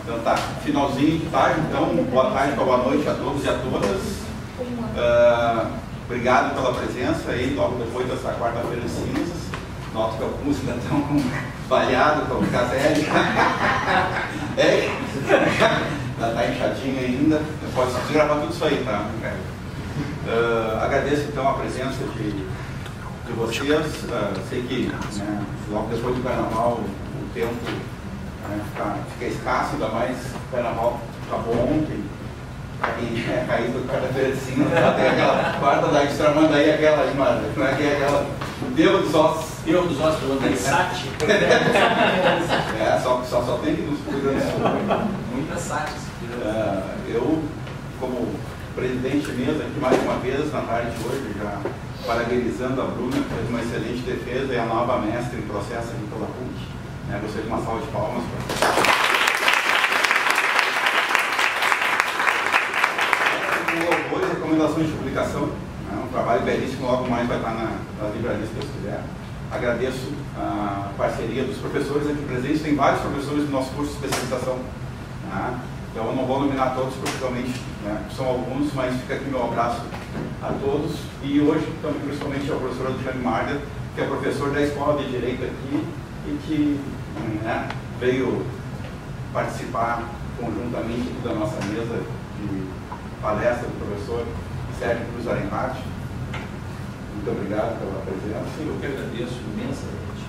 Então tá, finalzinho de tarde, então, boa tarde, boa noite a todos e a todas. Obrigado pela presença aí, logo depois dessa quarta-feira de cinzas. Noto que alguns ainda estão balhados, com o Caselli. Ela está inchadinha ainda. Pode gravar tudo isso aí, tá? Agradeço então a presença de vocês. Sei que logo depois do carnaval o tempo fica escasso, ainda mais o carnaval acabou ontem. Para quem é caído do quarta-feira de cinza, tem aquela quarta da extramanda aí, aquela aí, mano. Como é que é aquela? O Deus dos ossos. Deus dos ossos, do Sati. Só tem que nos cuidar. Muita Sati. Eu, como presidente mesmo, aqui mais uma vez na tarde de hoje, já parabenizando a Bruna, que fez uma excelente defesa, e a nova mestre em processo aqui pela PUC. Gostaria de uma salva de palmas para recomendações de publicação, um trabalho belíssimo, logo mais vai estar nas livrarias que eu quiser. Agradeço a parceria dos professores aqui presentes, tem vários professores do nosso curso de especialização, então eu não vou nominar todos, provavelmente são alguns, mas fica aqui meu abraço a todos. E hoje, também, principalmente ao professor Alexandre Marder, que é professor da Escola de Direito aqui e que veio participar conjuntamente da nossa mesa de palestra do professor Sérgio Cruz Arenhardt. Muito obrigado pela presença. Eu que agradeço imensamente.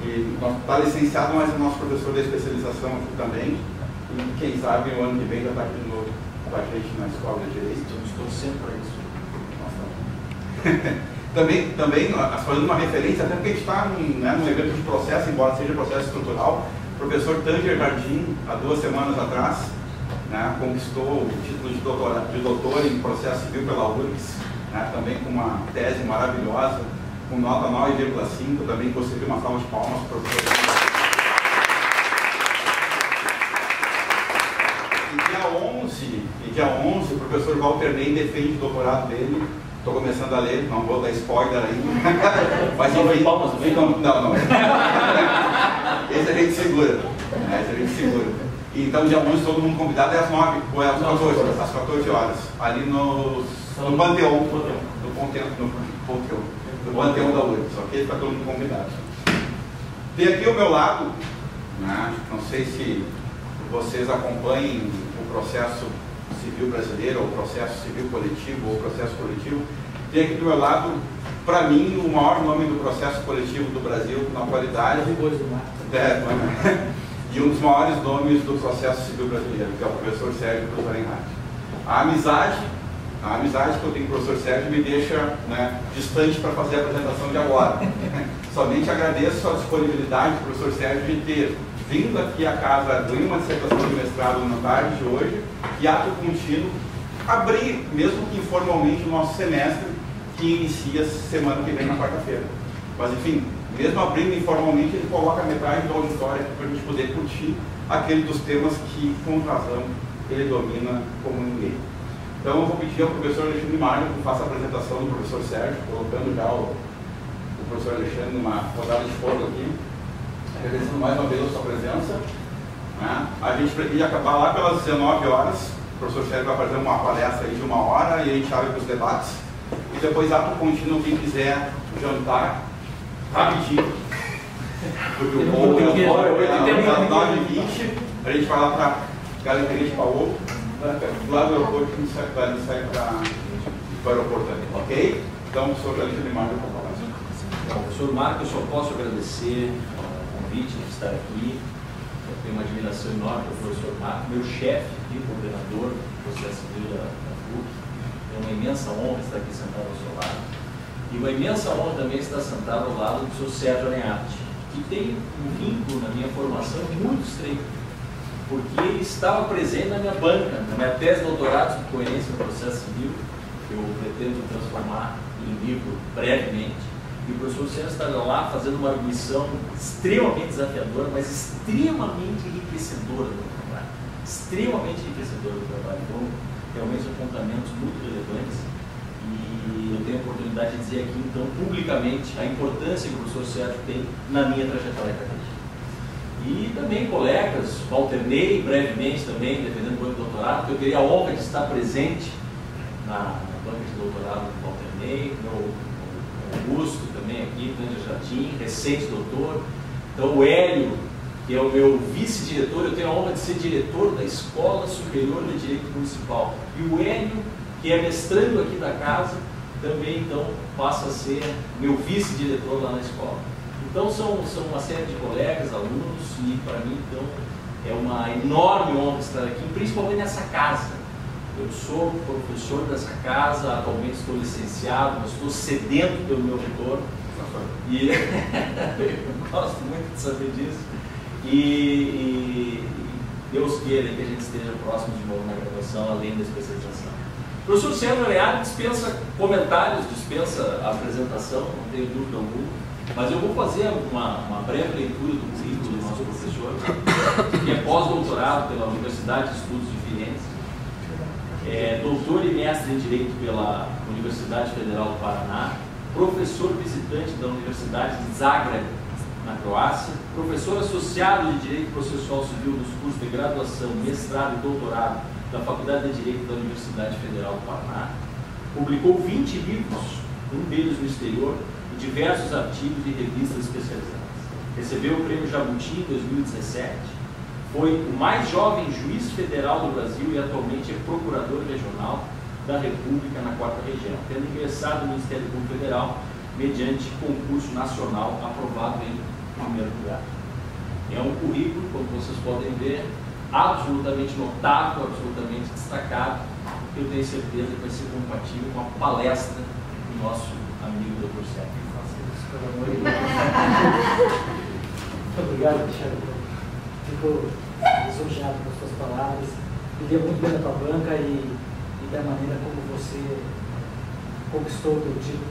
E está licenciado, mas é nosso professor da especialização aqui também. E quem sabe o ano que vem já está aqui de novo com a gente na Escola de Direito. Estamos torcendo para isso. Também fazendo uma referência, até porque a gente está num evento de processo, embora seja processo estrutural. O professor Tanger Jardim, há 2 semanas atrás, conquistou o título de doutor em processo civil pela URGS, também com uma tese maravilhosa, com nota 9,5, também gostaria de uma salva de palmas para o professor. E dia 11, o professor Walter Ney defende o doutorado dele. Estou começando a ler, não vou dar spoiler ainda. Mas enfim, não. Esse a gente segura. Então, dia 11, todo mundo convidado é às 9, ou é às 14 horas, ali no Panteão, no Panteão da URGS, ok? Está todo mundo convidado. Tem aqui ao meu lado, não sei se vocês acompanhem o processo civil brasileiro, ou o processo civil coletivo, ou o processo coletivo. Tem aqui do meu lado, para mim, o maior nome do processo coletivo do Brasil, na atualidade. E um dos maiores nomes do processo civil brasileiro, que é o professor Sérgio Cruz Arenhardt. A amizade que eu tenho com o professor Sérgio me deixa distante para fazer a apresentação de agora. Somente agradeço a disponibilidade do professor Sérgio de ter vindo aqui à casa de uma dissertação de mestrado na tarde de hoje e ato contínuo abrir, mesmo que informalmente, o nosso semestre, que inicia semana que vem na quarta-feira. Mas enfim, mesmo abrindo informalmente, ele coloca a metade do auditório para a gente poder curtir aquele dos temas que, com razão, ele domina como ninguém. Então eu vou pedir ao professor Alexandre Mário que faça a apresentação do professor Sérgio, colocando já o professor Alexandre numa rodada de fogo aqui, agradecendo mais uma vez a sua presença. A gente pretende acabar lá pelas 19 horas, o professor Sérgio vai fazer uma palestra aí de 1 hora e a gente abre para os debates. E depois, ato contínuo, quem quiser jantar, rapidinho, porque o voo é às 9h20, a gente vai lá para a Galeria de Paolo, do lado do aeroporto, que a gente sai para o aeroporto ali, ok? Então, o professor Alexandre Marcos vai falar. Bom, professor Marcos, eu só posso agradecer o convite de estar aqui. Eu tenho uma admiração enorme pelo professor Marcos, meu chefe aqui, coordenador do processo civil da PUC. É uma imensa honra estar aqui sentado ao seu lado. E uma imensa honra também estar sentado ao lado do professor Sérgio Arenhardt, que tem um vínculo na minha formação muito estreito, porque ele estava presente na minha banca, na minha tese de doutorado sobre coerência no processo civil, que eu pretendo transformar em livro brevemente. E o professor Sérgio estava lá fazendo uma arguição extremamente desafiadora, mas extremamente enriquecedora do trabalho. Extremamente enriquecedora do trabalho. Então, realmente são apontamentos muito relevantes. E eu tenho a oportunidade de dizer aqui, então, publicamente, a importância que o professor Sérgio tem na minha trajetória acadêmica. E também colegas, Walter Ney, brevemente também, defendendo o banco de doutorado, que eu teria a honra de estar presente na banca de doutorado do Walter Ney, meu Augusto também aqui, Tânia Jardim, recente doutor. Então o Hélio, que é o meu vice-diretor, eu tenho a honra de ser diretor da Escola Superior de Direito Municipal. E o Hélio, que é mestrando aqui da casa, também então passa a ser meu vice-diretor lá na escola. Então são uma série de colegas, alunos, e para mim então é uma enorme honra estar aqui, principalmente nessa casa. Eu sou professor dessa casa, atualmente estou licenciado, mas estou sedento pelo meu retorno. E eu gosto muito de saber disso. E Deus queira que a gente esteja próximo de novo na graduação, além da especialização. O professor Sérgio Aleari dispensa comentários, dispensa apresentação, não tenho dúvida alguma. Mas eu vou fazer uma breve leitura do currículo do nosso professor, que é pós-doutorado pela Universidade de Estudos de Firenze, é doutor e mestre em Direito pela Universidade Federal do Paraná, professor visitante da Universidade de Zagreb, na Croácia, professor associado de Direito Processual Civil nos cursos de graduação, mestrado e doutorado da Faculdade de Direito da Universidade Federal do Paraná, publicou 20 livros, um deles no exterior, diversos artigos e revistas especializadas. Recebeu o Prêmio Jabuti em 2017, foi o mais jovem juiz federal do Brasil e atualmente é procurador regional da República na 4ª Região, tendo ingressado no Ministério Público Federal mediante concurso nacional aprovado em primeiro lugar. É um currículo, como vocês podem ver, absolutamente notável, absolutamente destacado. Eu tenho certeza que vai ser compatível com a palestra do nosso amigo Dr. Sérgio. Muito obrigado, Alexandre. Fico lisonjeado com as suas palavras. Me deu muito bem na tua banca e da maneira como você conquistou o teu título,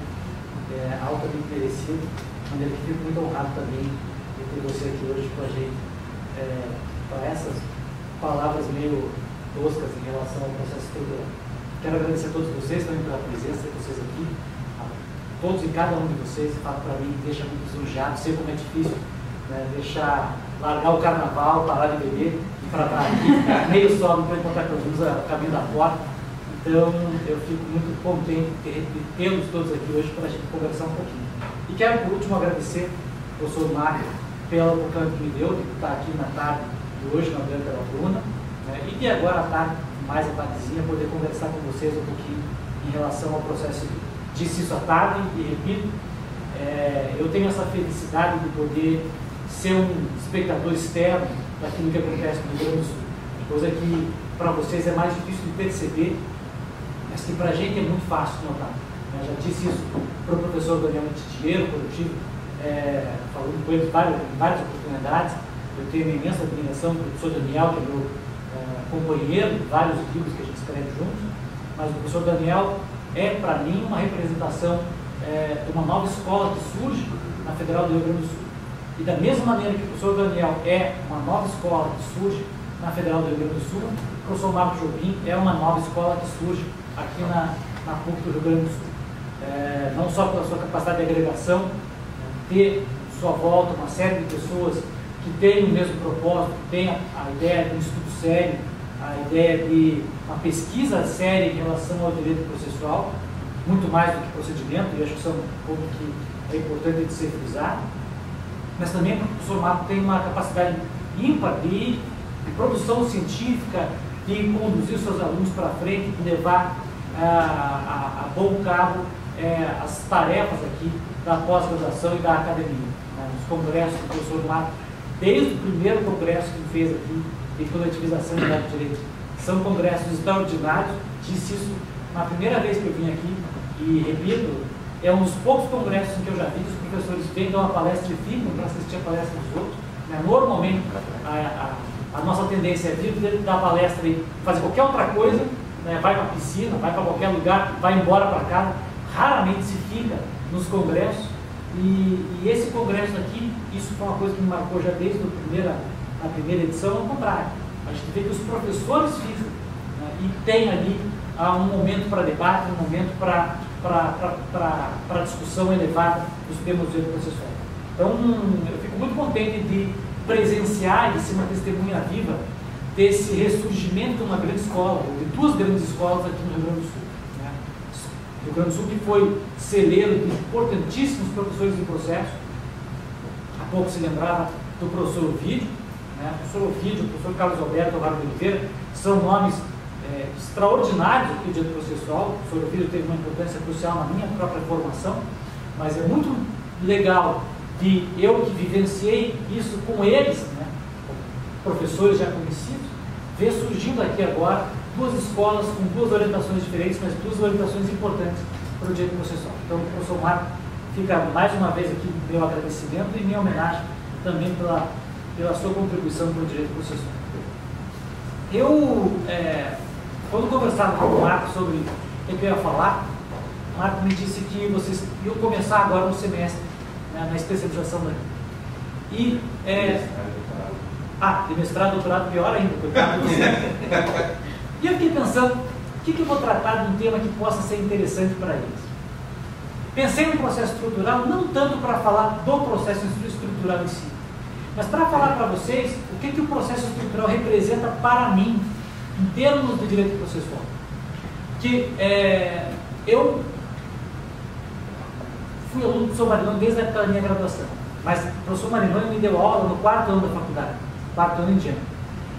altamente merecido. De maneira que fico muito honrado também de ter você aqui hoje com a gente, para essas palavras meio toscas em relação ao processo todo. Quero agradecer a todos vocês também pela presença de vocês aqui. Todos e cada um de vocês, para mim, deixa muito lisonjeado, sei como é difícil, né, largar o carnaval, parar de beber e para estar aqui, meio só, para encontrar com o caminho da porta. Então, eu fico muito contente de tê-los todos aqui hoje para a gente conversar um pouquinho. E quero, por último, agradecer ao professor Mário pela oportunidade que me deu de estar aqui na tarde de hoje, na Branca da Bruna, né, e de agora à tarde, mais à tardezinha, poder conversar com vocês um pouquinho em relação ao processo civil. Disse isso à tarde e repito, eu tenho essa felicidade de poder ser um espectador externo daquilo que acontece no Rio Grande do Sul, coisa que para vocês é mais difícil de perceber, mas que para a gente é muito fácil de notar. Eu já disse isso para o professor Daniel Titiero, quando eu estive falando com ele em várias oportunidades. Eu tenho uma imensa admiração pelo professor Daniel, que é meu companheiro, vários livros que a gente escreve juntos, mas o professor Daniel é, para mim, uma representação de uma nova escola que surge na Federal do Rio Grande do Sul. E da mesma maneira que o professor Daniel é uma nova escola que surge na Federal do Rio Grande do Sul, o professor Marco Jobim é uma nova escola que surge aqui na PUC do Rio Grande do Sul. Não só pela sua capacidade de agregação, ter à sua volta uma série de pessoas que têm o mesmo propósito, que têm a ideia de um estudo sério, a ideia de uma pesquisa séria em relação ao direito processual, muito mais do que procedimento, e acho que isso é um ponto que é importante de ser frisado, mas também porque o professor Marco tem uma capacidade ímpar de produção científica, de conduzir os seus alunos para frente, de levar a bom cabo as tarefas aqui da pós-graduação e da academia. Os congressos do professor Marco, desde o primeiro congresso que ele fez aqui, de coletivização de direito, são congressos extraordinários. Disse isso na primeira vez que eu vim aqui e repito, é um dos poucos congressos em que eu já vi que os professores vêm dar uma palestra e ficam para assistir a palestra dos outros. Normalmente a nossa tendência é vir dar palestra e fazer qualquer outra coisa, vai para a piscina, vai para qualquer lugar, vai embora para casa, raramente se fica nos congressos. E esse congresso aqui, isso foi uma coisa que me marcou já desde a primeira edição, ao contrário. A gente vê que os professores ficam, e tem ali um momento para debate, um momento para discussão elevada dos temas do direito processual. Então, eu fico muito contente de presenciar e ser uma testemunha viva desse ressurgimento de uma grande escola, ou de duas grandes escolas aqui no Rio Grande do Sul. Né? O Rio Grande do Sul que foi celeiro de importantíssimos professores de processo. Há pouco se lembrava do professor Ovídio, né? O professor Ovídio, o professor Carlos Alberto Alvaro de Oliveira, são nomes extraordinários aqui do direito processual. O professor Ovídio teve uma importância crucial na minha própria formação, mas é muito legal que eu que vivenciei isso com eles, né? Professores já conhecidos, ver surgindo aqui agora duas escolas com duas orientações diferentes, mas duas orientações importantes para o direito processual. Então, o professor Marco fica mais uma vez aqui meu agradecimento e minha homenagem também pela sua contribuição para o direito processual. Eu, quando conversava com o Marco sobre o que eu ia falar, o Marco me disse que vocês iam começar agora no semestre, né, na especialização daqui. E de mestrado, doutorado, pior ainda, coitado de você. E eu fiquei pensando, o que eu vou tratar de um tema que possa ser interessante para eles? Pensei no processo estrutural, não tanto para falar do processo estrutural em si, mas para falar para vocês o que o processo estrutural representa para mim, em termos de direito processual. Que eu fui aluno do professor Marinoni desde a época da minha graduação, mas o professor Marinoni me deu aula no 4º ano da faculdade, 4º ano em diante.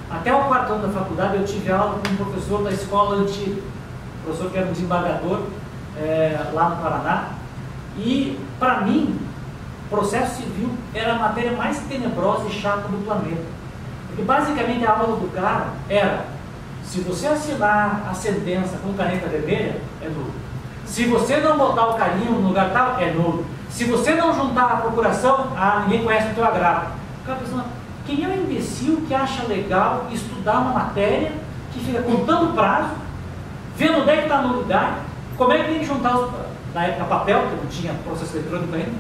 Até o 4º ano da faculdade eu tive aula com um professor da escola antiga, professor que era um desembargador lá no Paraná, e para mim, processo civil era a matéria mais tenebrosa e chata do planeta, porque basicamente a aula do cara era: se você assinar a sentença com caneta vermelha, é nulo. Se você não botar o carimbo no lugar tal, é nulo. Se você não juntar a procuração, ninguém conhece o teu agravo. O cara pensando, quem é o imbecil que acha legal estudar uma matéria que fica contando prazo, vendo onde é que está a nulidade, como é que tem que juntar na época papel, que não tinha processo eletrônico ainda,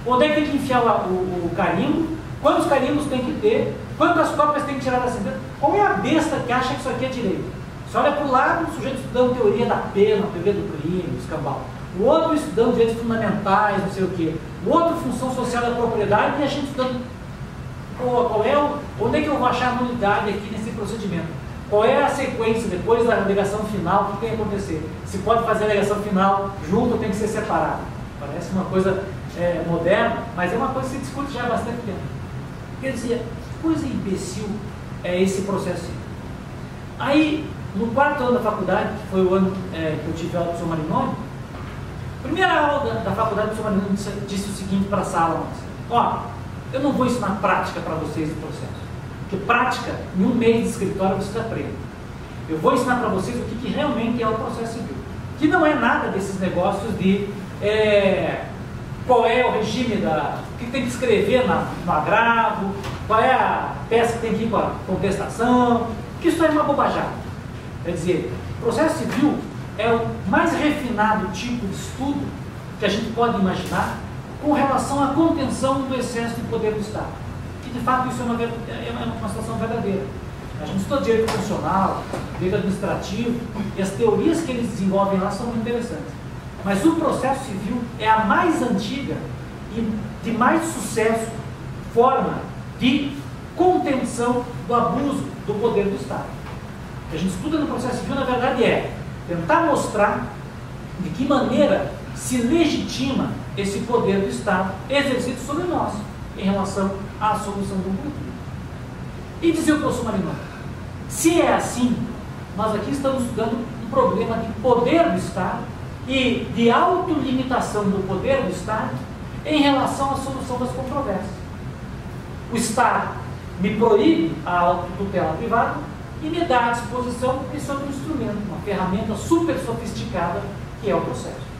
onde é que tem que enfiar o carimbo, quantos carimbos tem que ter, quantas cópias tem que tirar da sentença? Qual é a besta que acha que isso aqui é direito? Você olha para o lado, o sujeito estudando teoria da pena, teoria do crime, escambau. O outro estudando direitos fundamentais, não sei o quê. O outro, função social da propriedade, e a gente estudando onde é que eu vou achar a nulidade aqui nesse procedimento? Qual é a sequência depois da alegação final? O que tem que acontecer? Se pode fazer a alegação final junto ou tem que ser separado? Parece uma coisa moderna, mas é uma coisa que se discute já há bastante tempo. Quer dizer, que coisa imbecil é esse processo. Aí, no 4º ano da faculdade, que foi o ano que eu tive aula do professor Marinoni, a primeira aula da faculdade do professor Marinoni disse o seguinte para a sala: eu não vou ensinar prática para vocês do processo, porque prática, em um mês de escritório, vocês aprendem. Eu vou ensinar para vocês o que realmente é o processo civil, que não é nada desses negócios de qual é o regime o que tem que escrever no agravo, qual é a peça que tem que ir com a contestação, que isso é uma bobajada. Quer dizer, o processo civil é o mais refinado tipo de estudo que a gente pode imaginar com relação à contenção do excesso de poder do Estado. E, de fato, isso é uma situação verdadeira. A gente estuda direito constitucional, direito administrativo, e as teorias que eles desenvolvem lá são muito interessantes. Mas o processo civil é a mais antiga e de mais sucesso forma de contenção do abuso do poder do Estado. O que a gente estuda no processo civil, na verdade, é tentar mostrar de que maneira se legitima esse poder do Estado exercido sobre nós em relação à solução do conflito. E dizia o professor Marinoni, se é assim, nós aqui estamos estudando um problema de poder do Estado e de autolimitação do poder do Estado em relação à solução das controvérsias. O Estado me proíbe a autotutela privada e me dá à disposição esse outro instrumento, uma ferramenta super sofisticada que é o processo.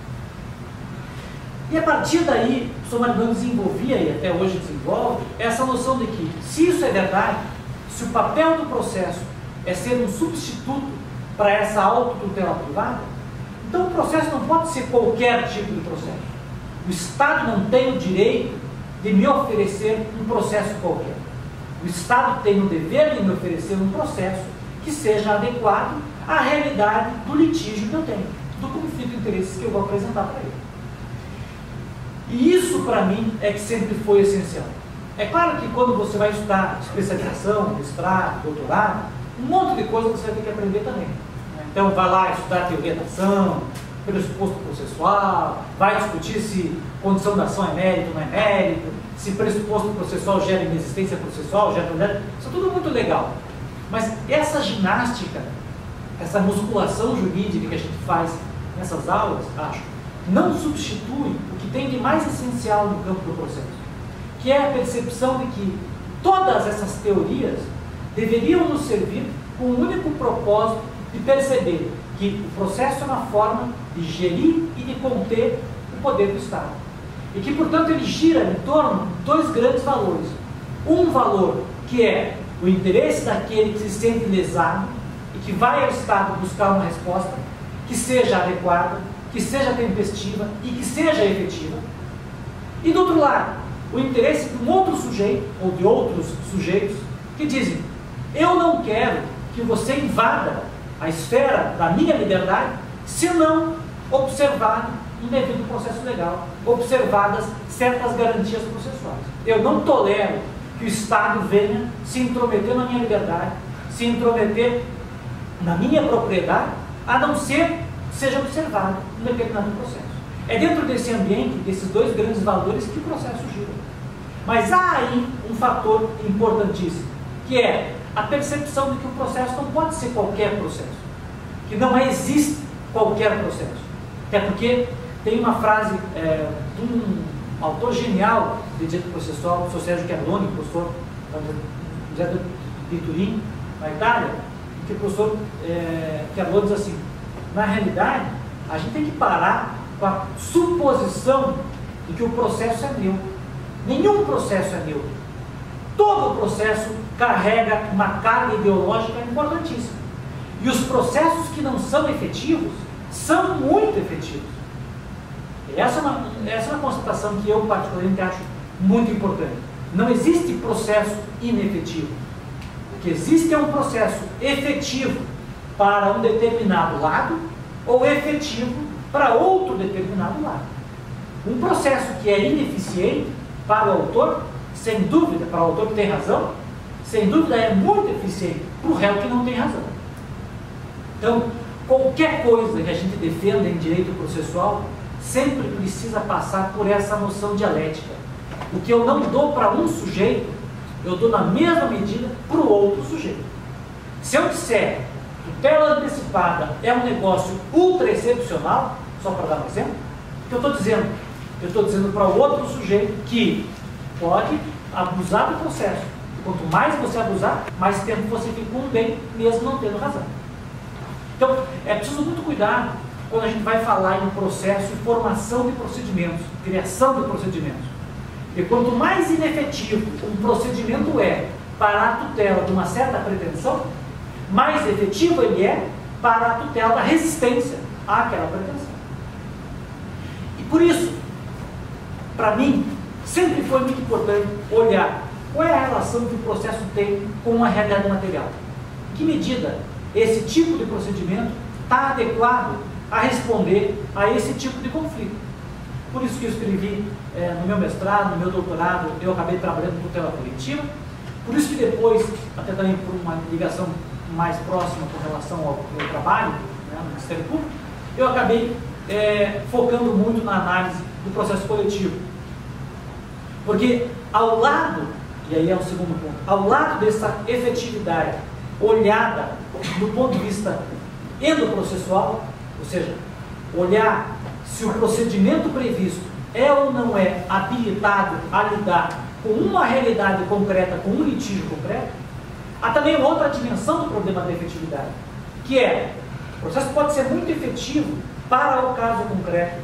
E a partir daí, o professor Marinoni desenvolvia, e até hoje desenvolve, essa noção de que, se isso é verdade, se o papel do processo é ser um substituto para essa autotutela privada, então o processo não pode ser qualquer tipo de processo. O Estado não tem o direito de me oferecer um processo qualquer. O Estado tem o dever de me oferecer um processo que seja adequado à realidade do litígio que eu tenho, do conflito de interesses que eu vou apresentar para ele. E isso, para mim, é que sempre foi essencial. É claro que quando você vai estudar especialização, mestrado, doutorado, um monte de coisa você vai ter que aprender também. Então vai lá estudar teoria da ação, pressuposto processual, vai discutir se condição da ação é mérito ou não é mérito, se pressuposto processual gera inexistência processual, gera... Isso é tudo muito legal. Mas essa ginástica, essa musculação jurídica que a gente faz nessas aulas, acho, não substitui o que tem de mais essencial no campo do processo, que é a percepção de que todas essas teorias deveriam nos servir com o único propósito de perceber que o processo é uma forma de gerir e de conter o poder do Estado. E que, portanto, ele gira em torno de dois grandes valores. Um valor que é o interesse daquele que se sente lesado e que vai ao Estado buscar uma resposta que seja adequada, que seja tempestiva e que seja efetiva. E, do outro lado, o interesse de um outro sujeito ou de outros sujeitos que dizem: eu não quero que você invada a esfera da minha liberdade se não observado um devido processo legal, observadas certas garantias processuais. Eu não tolero que o Estado venha se intrometer na minha liberdade, se intrometer na minha propriedade, a não ser que seja observado um determinado processo. É dentro desse ambiente, desses dois grandes valores, que o processo gira. Mas há aí um fator importantíssimo, que é a percepção de que o processo não pode ser qualquer processo, que não existe qualquer processo. Até porque tem uma frase de um autor genial de direito processual, o professor Sérgio Chiavalloni, professor de Turim, na Itália, em que o professor Chiavalloni diz assim: na realidade, a gente tem que parar com a suposição de que o processo é neutro. Nenhum processo é neutro. Todo processo carrega uma carga ideológica importantíssima. E os processos que não são efetivos são muito efetivos. Essa é uma constatação que eu particularmente acho muito importante. Não existe processo inefetivo. O que existe é um processo efetivo para um determinado lado ou efetivo para outro determinado lado. Um processo que é ineficiente para o autor, sem dúvida, para o autor que tem razão, sem dúvida é muito eficiente para o réu que não tem razão. Então, qualquer coisa que a gente defenda em direito processual sempre precisa passar por essa noção dialética. O que eu não dou para um sujeito, eu dou na mesma medida para o outro sujeito. Se eu disser que tutela antecipada é um negócio ultra excepcional, só para dar um exemplo, o que eu estou dizendo? Eu estou dizendo para o outro sujeito que pode abusar do processo. Quanto mais você abusar, mais tempo você fica com o bem, mesmo não tendo razão. Então, é preciso muito cuidado quando a gente vai falar em processo de formação de procedimentos, criação de procedimentos. E quanto mais inefetivo um procedimento é para a tutela de uma certa pretensão, mais efetivo ele é para a tutela da resistência àquela pretensão. E por isso, para mim, sempre foi muito importante olhar qual é a relação que o processo tem com a realidade material. Em que medida esse tipo de procedimento está adequado a responder a esse tipo de conflito. Por isso que eu escrevi no meu mestrado, no meu doutorado, eu acabei trabalhando com tutela coletiva. Por isso que depois, até também por uma ligação mais próxima com relação ao meu trabalho, né, no Ministério Público, eu acabei focando muito na análise do processo coletivo. Porque ao lado, e aí é o segundo ponto, ao lado dessa efetividade olhada do ponto de vista endoprocessual, ou seja, olhar se o procedimento previsto é ou não é habilitado a lidar com uma realidade concreta, com um litígio concreto, há também outra dimensão do problema da efetividade, que é, o processo pode ser muito efetivo para o caso concreto,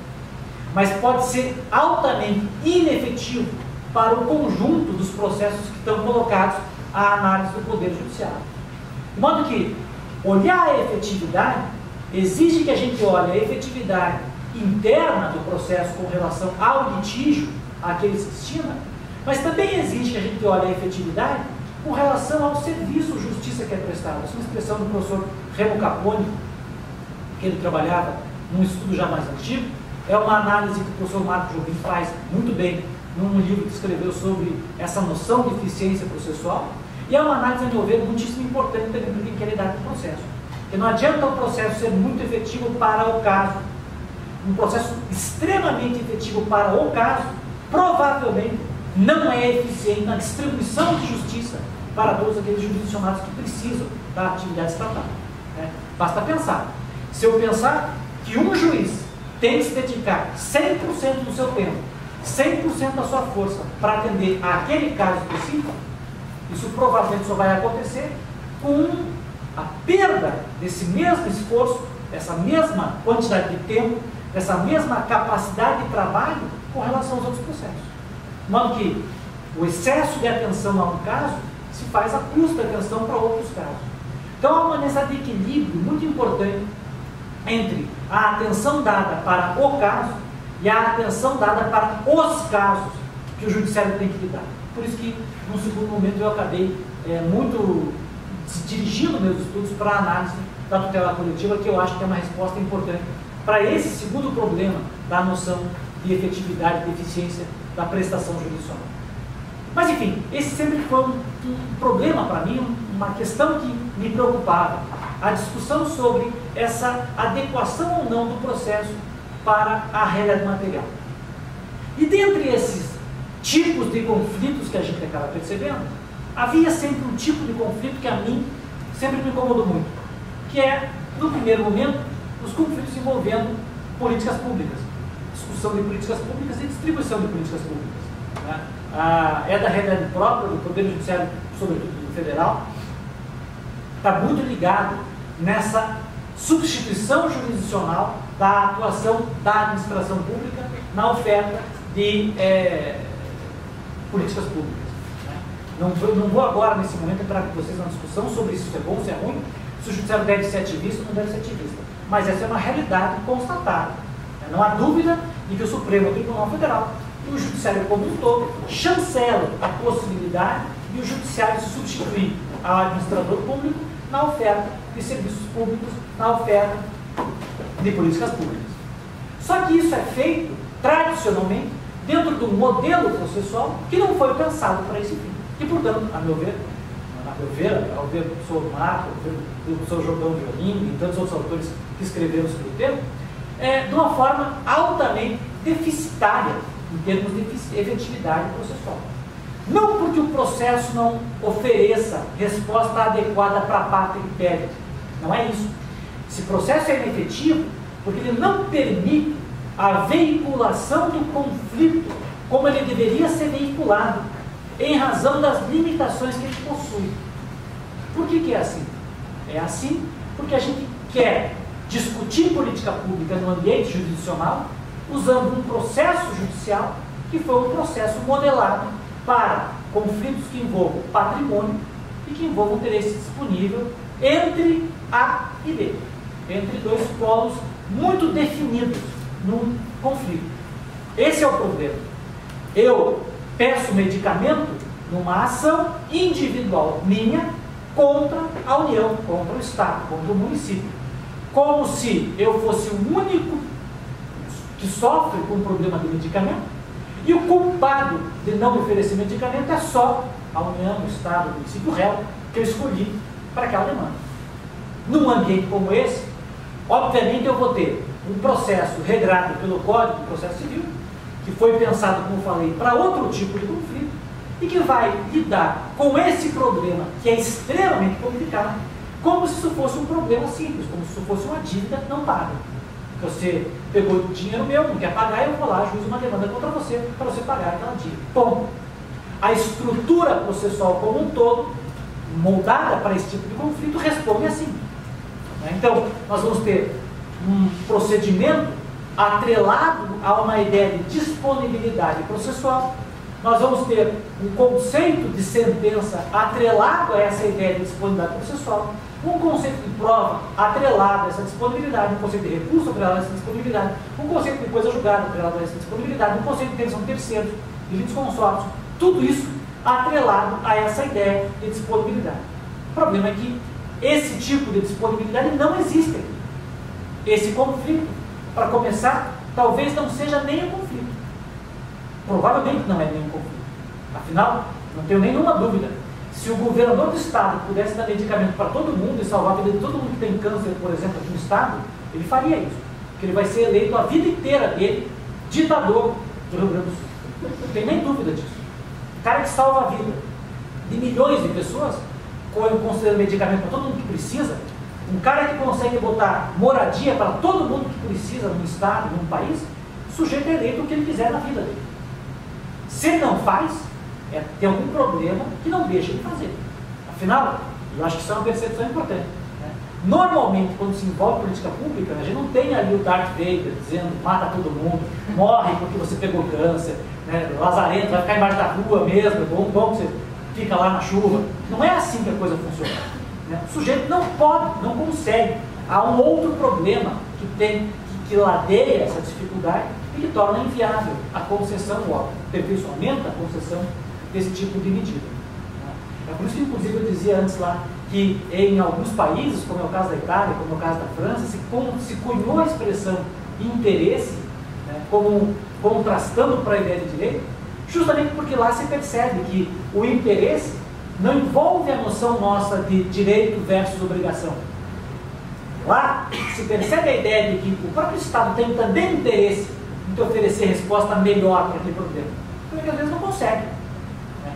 mas pode ser altamente inefetivo para o conjunto dos processos que estão colocados à análise do Poder Judiciário. De modo que olhar a efetividade exige que a gente olhe a efetividade interna do processo com relação ao litígio a que ele se destina, mas também exige que a gente olhe a efetividade com relação ao serviço de justiça que é prestado. Essa é uma expressão do professor Remo Capone, que ele trabalhava num estudo já mais antigo. É uma análise que o professor Marco Jobim faz muito bem num livro que escreveu sobre essa noção de eficiência processual, e é uma análise, a meu ver, muitíssimo importante também para quem quer lidar com o processo. Porque não adianta o processo ser muito efetivo para o caso. Um processo extremamente efetivo para o caso, provavelmente não é eficiente na distribuição de justiça para todos aqueles jurisdicionados que precisam da atividade estatal. Basta pensar. Se eu pensar que um juiz tem que se dedicar 100% do seu tempo, 100% da sua força para atender àquele caso específico, isso provavelmente só vai acontecer com a perda desse mesmo esforço, dessa mesma quantidade de tempo, dessa mesma capacidade de trabalho com relação aos outros processos. De modo que o excesso de atenção a um caso se faz a custo de atenção para outros casos. Então há uma necessidade de equilíbrio muito importante entre a atenção dada para o caso e a atenção dada para os casos que o judiciário tem que lidar. Por isso que, num segundo momento, eu acabei muito dirigindo meus estudos para a análise da tutela coletiva, que eu acho que é uma resposta importante para esse segundo problema da noção de efetividade, de eficiência da prestação jurisdicional. Mas, enfim, esse sempre foi um problema para mim, uma questão que me preocupava, a discussão sobre essa adequação ou não do processo para a realidade material. E dentre esses tipos de conflitos que a gente acaba percebendo, havia sempre um tipo de conflito que a mim sempre me incomodou muito, que é, no primeiro momento, os conflitos envolvendo políticas públicas, discussão de políticas públicas e distribuição de políticas públicas. É da realidade própria do Poder Judiciário, sobretudo do federal, está muito ligado nessa substituição jurisdicional da atuação da administração pública na oferta de políticas públicas. Não vou agora, nesse momento, entrar com vocês na discussão sobre se isso é bom, se é ruim, se o judiciário deve ser ativista ou não deve ser ativista. Mas essa é uma realidade constatada. Não há dúvida de que o Supremo Tribunal Federal e o judiciário como um todo chancelam a possibilidade de o judiciário substituir ao administrador público na oferta de serviços públicos, na oferta de políticas públicas. Só que isso é feito, tradicionalmente, dentro de um modelo processual que não foi pensado para esse fim. E, portanto, ao ver o professor Marco, ao ver o professor Jordão Violini e tantos outros autores que escreveram sobre o tema, de uma forma altamente deficitária em termos de efetividade processual. Não porque o processo não ofereça resposta adequada para a parte que pede. Não é isso. Esse processo é inefetivo porque ele não permite a veiculação do conflito como ele deveria ser veiculado, em razão das limitações que ele possui. Por que é assim? É assim porque a gente quer discutir política pública no ambiente jurisdicional usando um processo judicial que foi um processo modelado para conflitos que envolvam patrimônio e que envolvam interesse disponível entre A e B, entre dois polos muito definidos num conflito. Esse é o problema. Eu peço medicamento numa ação individual minha contra a União, contra o Estado, contra o município. Como se eu fosse o único que sofre com um problema de medicamento e o culpado de não me oferecer medicamento é só a União, o Estado, o município, o réu que eu escolhi para aquela demanda. Num ambiente como esse, obviamente eu vou ter um processo regrado pelo Código de Processo Civil, que foi pensado, como falei, para outro tipo de conflito e que vai lidar com esse problema, que é extremamente complicado, como se isso fosse um problema simples, como se isso fosse uma dívida não paga. Você pegou o dinheiro meu, não quer pagar, eu vou lá, ajuizo uma demanda contra você, para você pagar aquela dívida. Bom, a estrutura processual como um todo, moldada para esse tipo de conflito, responde assim. Então, nós vamos ter um procedimento atrelado a uma ideia de disponibilidade processual. Nós vamos ter um conceito de sentença atrelado a essa ideia de disponibilidade processual, um conceito de prova atrelado a essa disponibilidade, um conceito de recurso atrelado a essa disponibilidade, um conceito de coisa julgada atrelado a essa disponibilidade, um conceito de intenção de terceiros, de litisconsórcio, tudo isso atrelado a essa ideia de disponibilidade. O problema é que esse tipo de disponibilidade não existe. Esse conflito, para começar, talvez não seja nem um conflito. Provavelmente não é nenhum conflito. Afinal, não tenho nenhuma dúvida. Se o governador do estado pudesse dar medicamento para todo mundo e salvar a vida de todo mundo que tem câncer, por exemplo, aqui no estado, ele faria isso. Porque ele vai ser eleito a vida inteira dele ditador do Rio Grande do Sul. Não tem nem dúvida disso. O cara que salva a vida de milhões de pessoas, considerando medicamento para todo mundo que precisa, um cara que consegue botar moradia para todo mundo que precisa num estado, num país, o sujeito é eleito o que ele quiser na vida dele. Se ele não faz, tem algum problema que não deixa ele fazer. Afinal, eu acho que isso é uma percepção importante. Né? Normalmente, quando se envolve em política pública, a gente não tem ali o Darth Vader dizendo mata todo mundo, morre porque você pegou câncer, né? Lazarento, vai ficar embaixo da rua mesmo, bom que você fica lá na chuva. Não é assim que a coisa funciona. Né? O sujeito não pode, não consegue. Há um outro problema que ladeia essa dificuldade e que torna inviável a concessão, o aperfeiçoamento da concessão desse tipo de medida. É por isso que, inclusive, eu dizia antes lá que em alguns países, como é o caso da Itália, como é o caso da França, se cunhou a expressão interesse, né, como contrastando para a ideia de direito, justamente porque lá se percebe que o interesse não envolve a noção nossa de direito versus obrigação. Lá se percebe a ideia de que o próprio Estado tem também interesse em te oferecer resposta melhor para aquele problema, porque às vezes não consegue.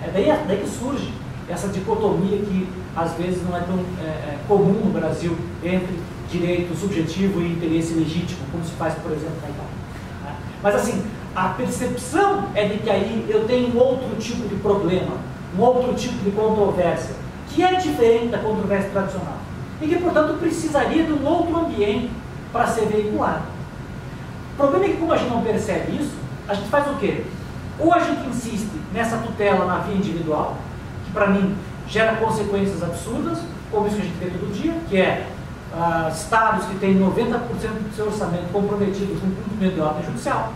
É daí que surge essa dicotomia que às vezes não é tão comum no Brasil entre direito subjetivo e interesse legítimo, como se faz, por exemplo, na Itália. Mas assim, a percepção é de que aí eu tenho um outro tipo de problema, um outro tipo de controvérsia, que é diferente da controvérsia tradicional, e que, portanto, precisaria de um outro ambiente para ser veiculado. O problema é que, como a gente não percebe isso, a gente faz o quê? Ou a gente insiste nessa tutela na via individual, que para mim gera consequências absurdas, como isso que a gente vê todo dia, que é estados que têm 90% do seu orçamento comprometido com o cumprimento de ordem judicial,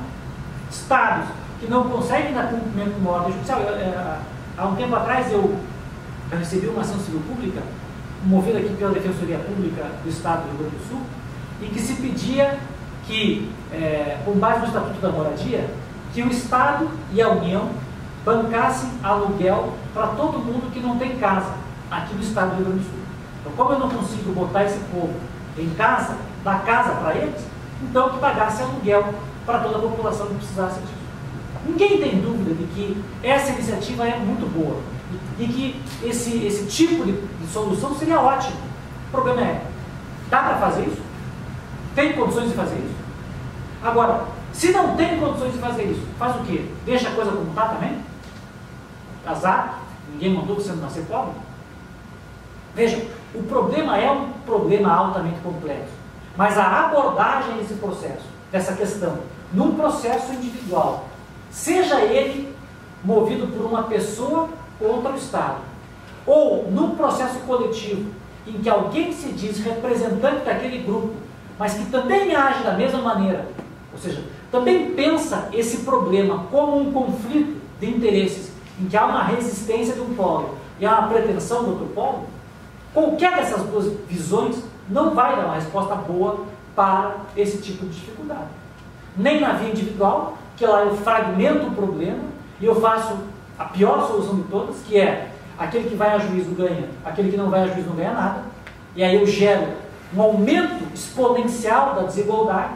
estados que não conseguem dar cumprimento com uma ordem judicial. Há um tempo atrás eu recebi uma ação civil pública, movida aqui pela Defensoria Pública do Estado do Rio Grande do Sul, e que se pedia que, com base no Estatuto da Moradia, que o Estado e a União bancassem aluguel para todo mundo que não tem casa aqui no Estado do Rio Grande do Sul. Então, como eu não consigo botar esse povo em casa, dar casa para eles, então que pagasse aluguel para toda a população que precisasse disso. Ninguém tem dúvida de que essa iniciativa é muito boa e que esse tipo de solução seria ótimo. O problema é, dá para fazer isso? Tem condições de fazer isso? Agora, se não tem condições de fazer isso, faz o quê? Deixa a coisa como está também? Azar? Ninguém mandou você não nascer pobre? Vejam, o problema é um problema altamente complexo, mas a abordagem desse processo, dessa questão, num processo individual, seja ele movido por uma pessoa contra o Estado, ou num processo coletivo, em que alguém se diz representante daquele grupo, mas que também age da mesma maneira, ou seja, também pensa esse problema como um conflito de interesses, em que há uma resistência de um polo e há uma pretensão do outro polo, qualquer dessas duas visões não vai dar uma resposta boa para esse tipo de dificuldade. Nem na via individual, que lá eu fragmento o problema e eu faço a pior solução de todas, que é aquele que vai a juízo ganha, aquele que não vai a juízo não ganha nada, e aí eu gero um aumento exponencial da desigualdade,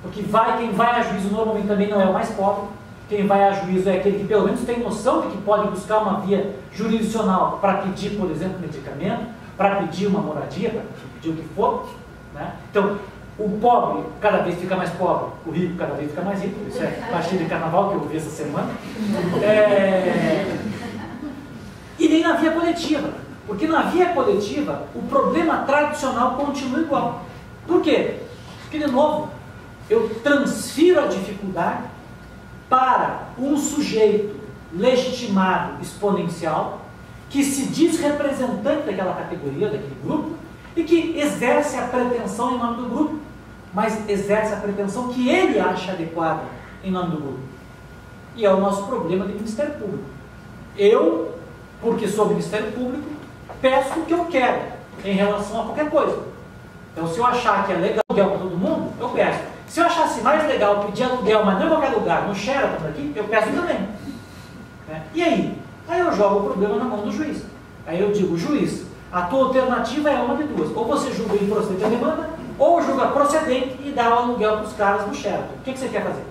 porque quem vai a juízo normalmente também não é o mais pobre, quem vai a juízo é aquele que pelo menos tem noção de que pode buscar uma via jurisdicional para pedir, por exemplo, medicamento, para pedir uma moradia, para pedir o que for, né? Então, o pobre cada vez fica mais pobre, o rico cada vez fica mais rico, isso é pastilha de carnaval que eu ouvi essa semana. E nem na via coletiva, porque na via coletiva o problema tradicional continua igual. Por quê? Porque, de novo, eu transfiro a dificuldade para um sujeito legitimado exponencial que se diz representante daquela categoria, daquele grupo, e que exerce a pretensão em nome do grupo, mas exerce a pretensão que ele acha adequada em nome do grupo. E é o nosso problema de Ministério Público. Eu, porque sou Ministério Público, peço o que eu quero em relação a qualquer coisa. Então, se eu achar que é legal para todo mundo, eu peço. Se eu achasse mais legal pedir aluguel, mas não em qualquer lugar, no Sheraton aqui, eu peço também. Né? E aí? Aí eu jogo o problema na mão do juiz. Aí eu digo, juiz, a tua alternativa é uma de duas. Ou você julga improcedente a demanda, ou julga procedente e dá o aluguel para os caras no Sheraton. O que você quer fazer?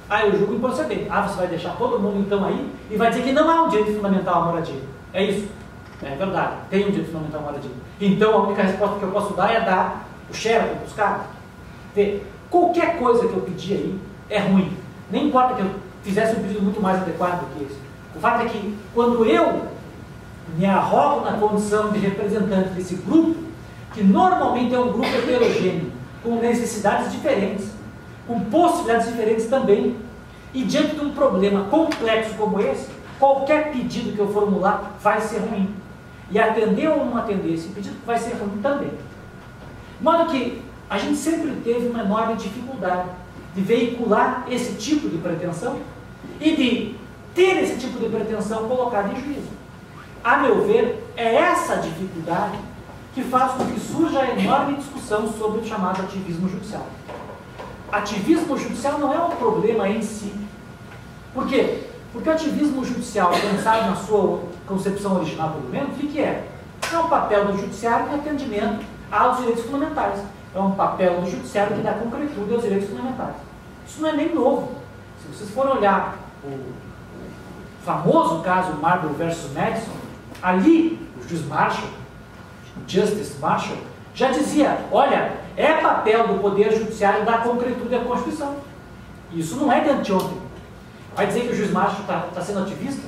Ah, eu julgo improcedente. Ah, você vai deixar todo mundo então aí e vai dizer que não há um direito fundamental à moradia. É isso. É verdade, tem um direito fundamental à moradia. Então a única resposta que eu posso dar é dar o Sheraton para os caras. Vê, qualquer coisa que eu pedir aí é ruim. Nem importa que eu fizesse um pedido muito mais adequado do que esse. O fato é que quando eu me arrogo na condição de representante desse grupo, que normalmente é um grupo heterogêneo, com necessidades diferentes, com possibilidades diferentes também, e diante de um problema complexo como esse, qualquer pedido que eu formular vai ser ruim. E atender ou não atender esse pedido vai ser ruim também. De modo que a gente sempre teve uma enorme dificuldade de veicular esse tipo de pretensão e de ter esse tipo de pretensão colocada em juízo. A meu ver, é essa dificuldade que faz com que surja a enorme discussão sobre o chamado ativismo judicial. Ativismo judicial não é um problema em si. Por quê? Porque o ativismo judicial, pensado na sua concepção original, pelo menos, o que é? É um papel do judiciário em atendimento aos direitos fundamentais. É um papel do judiciário que dá concretude aos direitos fundamentais. Isso não é nem novo. Se vocês forem olhar o famoso caso Marbury versus Madison, ali o juiz Marshall, o Justice Marshall, já dizia, olha, é papel do Poder Judiciário dar concretude à Constituição. Isso não é de anteontem. Vai dizer que o juiz Marshall está sendo ativista?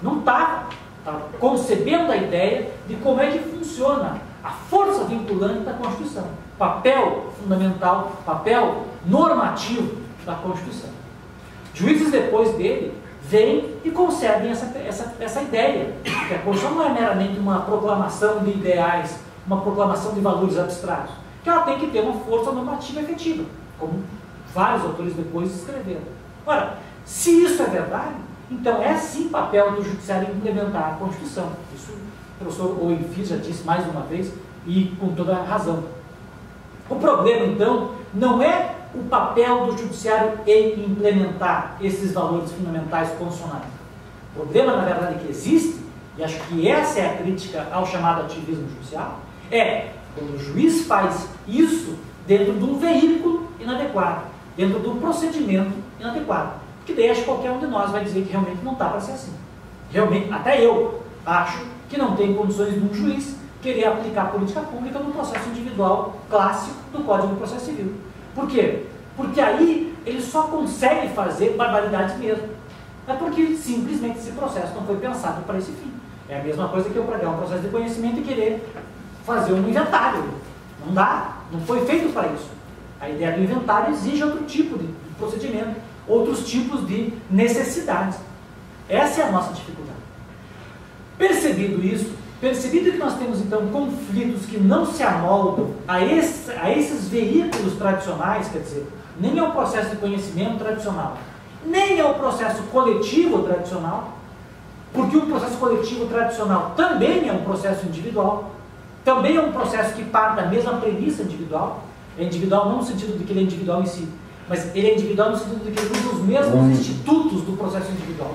Não está. Está concebendo a ideia de como é que funciona a força vinculante da Constituição. Papel fundamental, papel normativo da Constituição. Juízes depois dele vêm e concebem essa ideia. Que a Constituição não é meramente uma proclamação de ideais, uma proclamação de valores abstratos. Que ela tem que ter uma força normativa efetiva, como vários autores depois escreveram. Ora, se isso é verdade, então é sim papel do judiciário implementar a Constituição. Isso o professor Oenfir já disse mais uma vez e com toda a razão. O problema, então, não é o papel do judiciário em implementar esses valores fundamentais constitucionais. O problema, na verdade, que existe, e acho que essa é a crítica ao chamado ativismo judicial, é quando o juiz faz isso dentro de um veículo inadequado, dentro de um procedimento inadequado. Que daí acho que qualquer um de nós vai dizer que realmente não está para ser assim. Realmente, até eu acho que não tem condições de um juiz querer aplicar a política pública no processo individual clássico do Código de Processo Civil. Por quê? Porque aí ele só consegue fazer barbaridades mesmo. É porque simplesmente esse processo não foi pensado para esse fim. É a mesma coisa que eu pegar um processo de conhecimento e querer fazer um inventário. Não dá, não foi feito para isso. A ideia do inventário exige outro tipo de procedimento, outros tipos de necessidades. Essa é a nossa dificuldade. Percebido isso, percebido que nós temos então conflitos que não se amoldam a esses veículos tradicionais, quer dizer, nem é o processo de conhecimento tradicional, nem é o processo coletivo tradicional, porque o processo coletivo tradicional também é um processo individual, também é um processo que parte da mesma premissa individual. É individual não no sentido de que ele é individual em si, mas ele é individual no sentido de que ele usa os mesmos institutos do processo individual.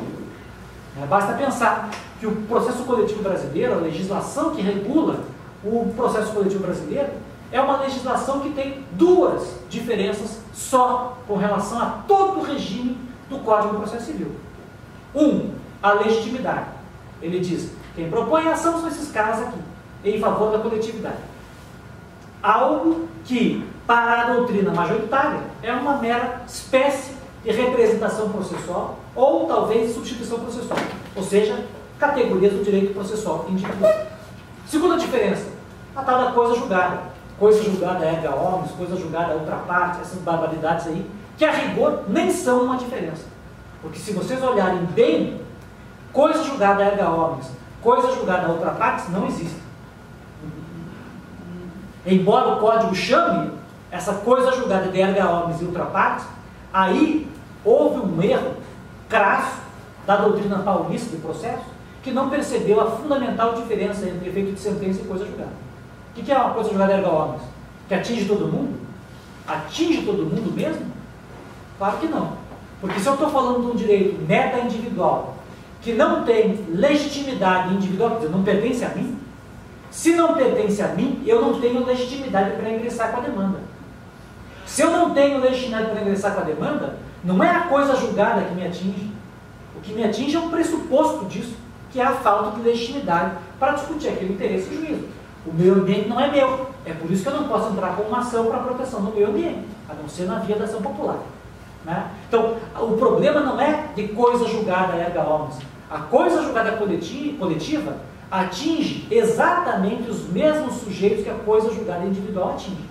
Basta pensar que o processo coletivo brasileiro, a legislação que regula o processo coletivo brasileiro, é uma legislação que tem duas diferenças só com relação a todo o regime do Código de Processo Civil. A legitimidade. Ele diz, quem propõe a ação são esses caras aqui, em favor da coletividade. Algo que, para a doutrina majoritária, é uma mera espécie de representação processual ou talvez substituição processual, ou seja, categorias do direito processual individual. Segunda diferença, a tal da coisa julgada. Coisa julgada erga omnes, coisa julgada outra parte, essas barbaridades aí, que a rigor nem são uma diferença. Porque se vocês olharem bem, coisa julgada erga omnes, coisa julgada outra parte, não existe. Embora o código chame essa coisa julgada de erga omnes e outra parte, aí houve um erro crasso da doutrina paulista de processo que não percebeu a fundamental diferença entre efeito de sentença e coisa julgada. O que é uma coisa julgada erga omnes? Que atinge todo mundo? atinge todo mundo mesmo? Claro que não. Porque se eu estou falando de um direito meta-individual, que não tem legitimidade individual, quer dizer, não pertence a mim, se não pertence a mim, eu não tenho legitimidade para ingressar com a demanda. Se eu não tenho legitimidade para ingressar com a demanda, não é a coisa julgada que me atinge. O que me atinge é um pressuposto disso, que é a falta de legitimidade para discutir aquele interesse e juízo. O meio ambiente não é meu, é por isso que eu não posso entrar com uma ação para a proteção do meio ambiente, a não ser na via da ação popular. Né? Então, o problema não é de coisa julgada erga omnes. A coisa julgada coletiva atinge exatamente os mesmos sujeitos que a coisa julgada individual atinge.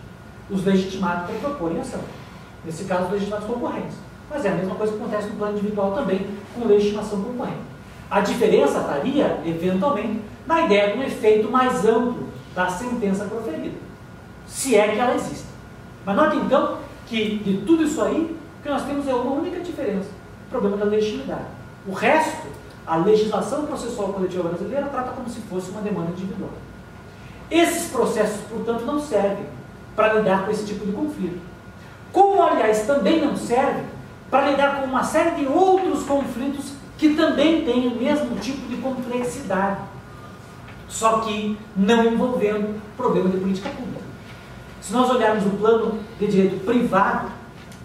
Os legitimados que proporem ação. Nesse caso, os legitimados concorrentes. Mas é a mesma coisa que acontece no plano individual também, com legitimação concorrente. A diferença estaria, eventualmente, na ideia de um efeito mais amplo da sentença proferida. Se é que ela existe. Mas note então que de tudo isso aí, o que nós temos é uma única diferença. O problema da legitimidade. O resto, a legislação processual coletiva brasileira trata como se fosse uma demanda individual. Esses processos, portanto, não servem para lidar com esse tipo de conflito. Como, aliás, também não servem para lidar com uma série de outros conflitos que também têm o mesmo tipo de complexidade, só que não envolvendo problema de política pública. Se nós olharmos o plano de direito privado,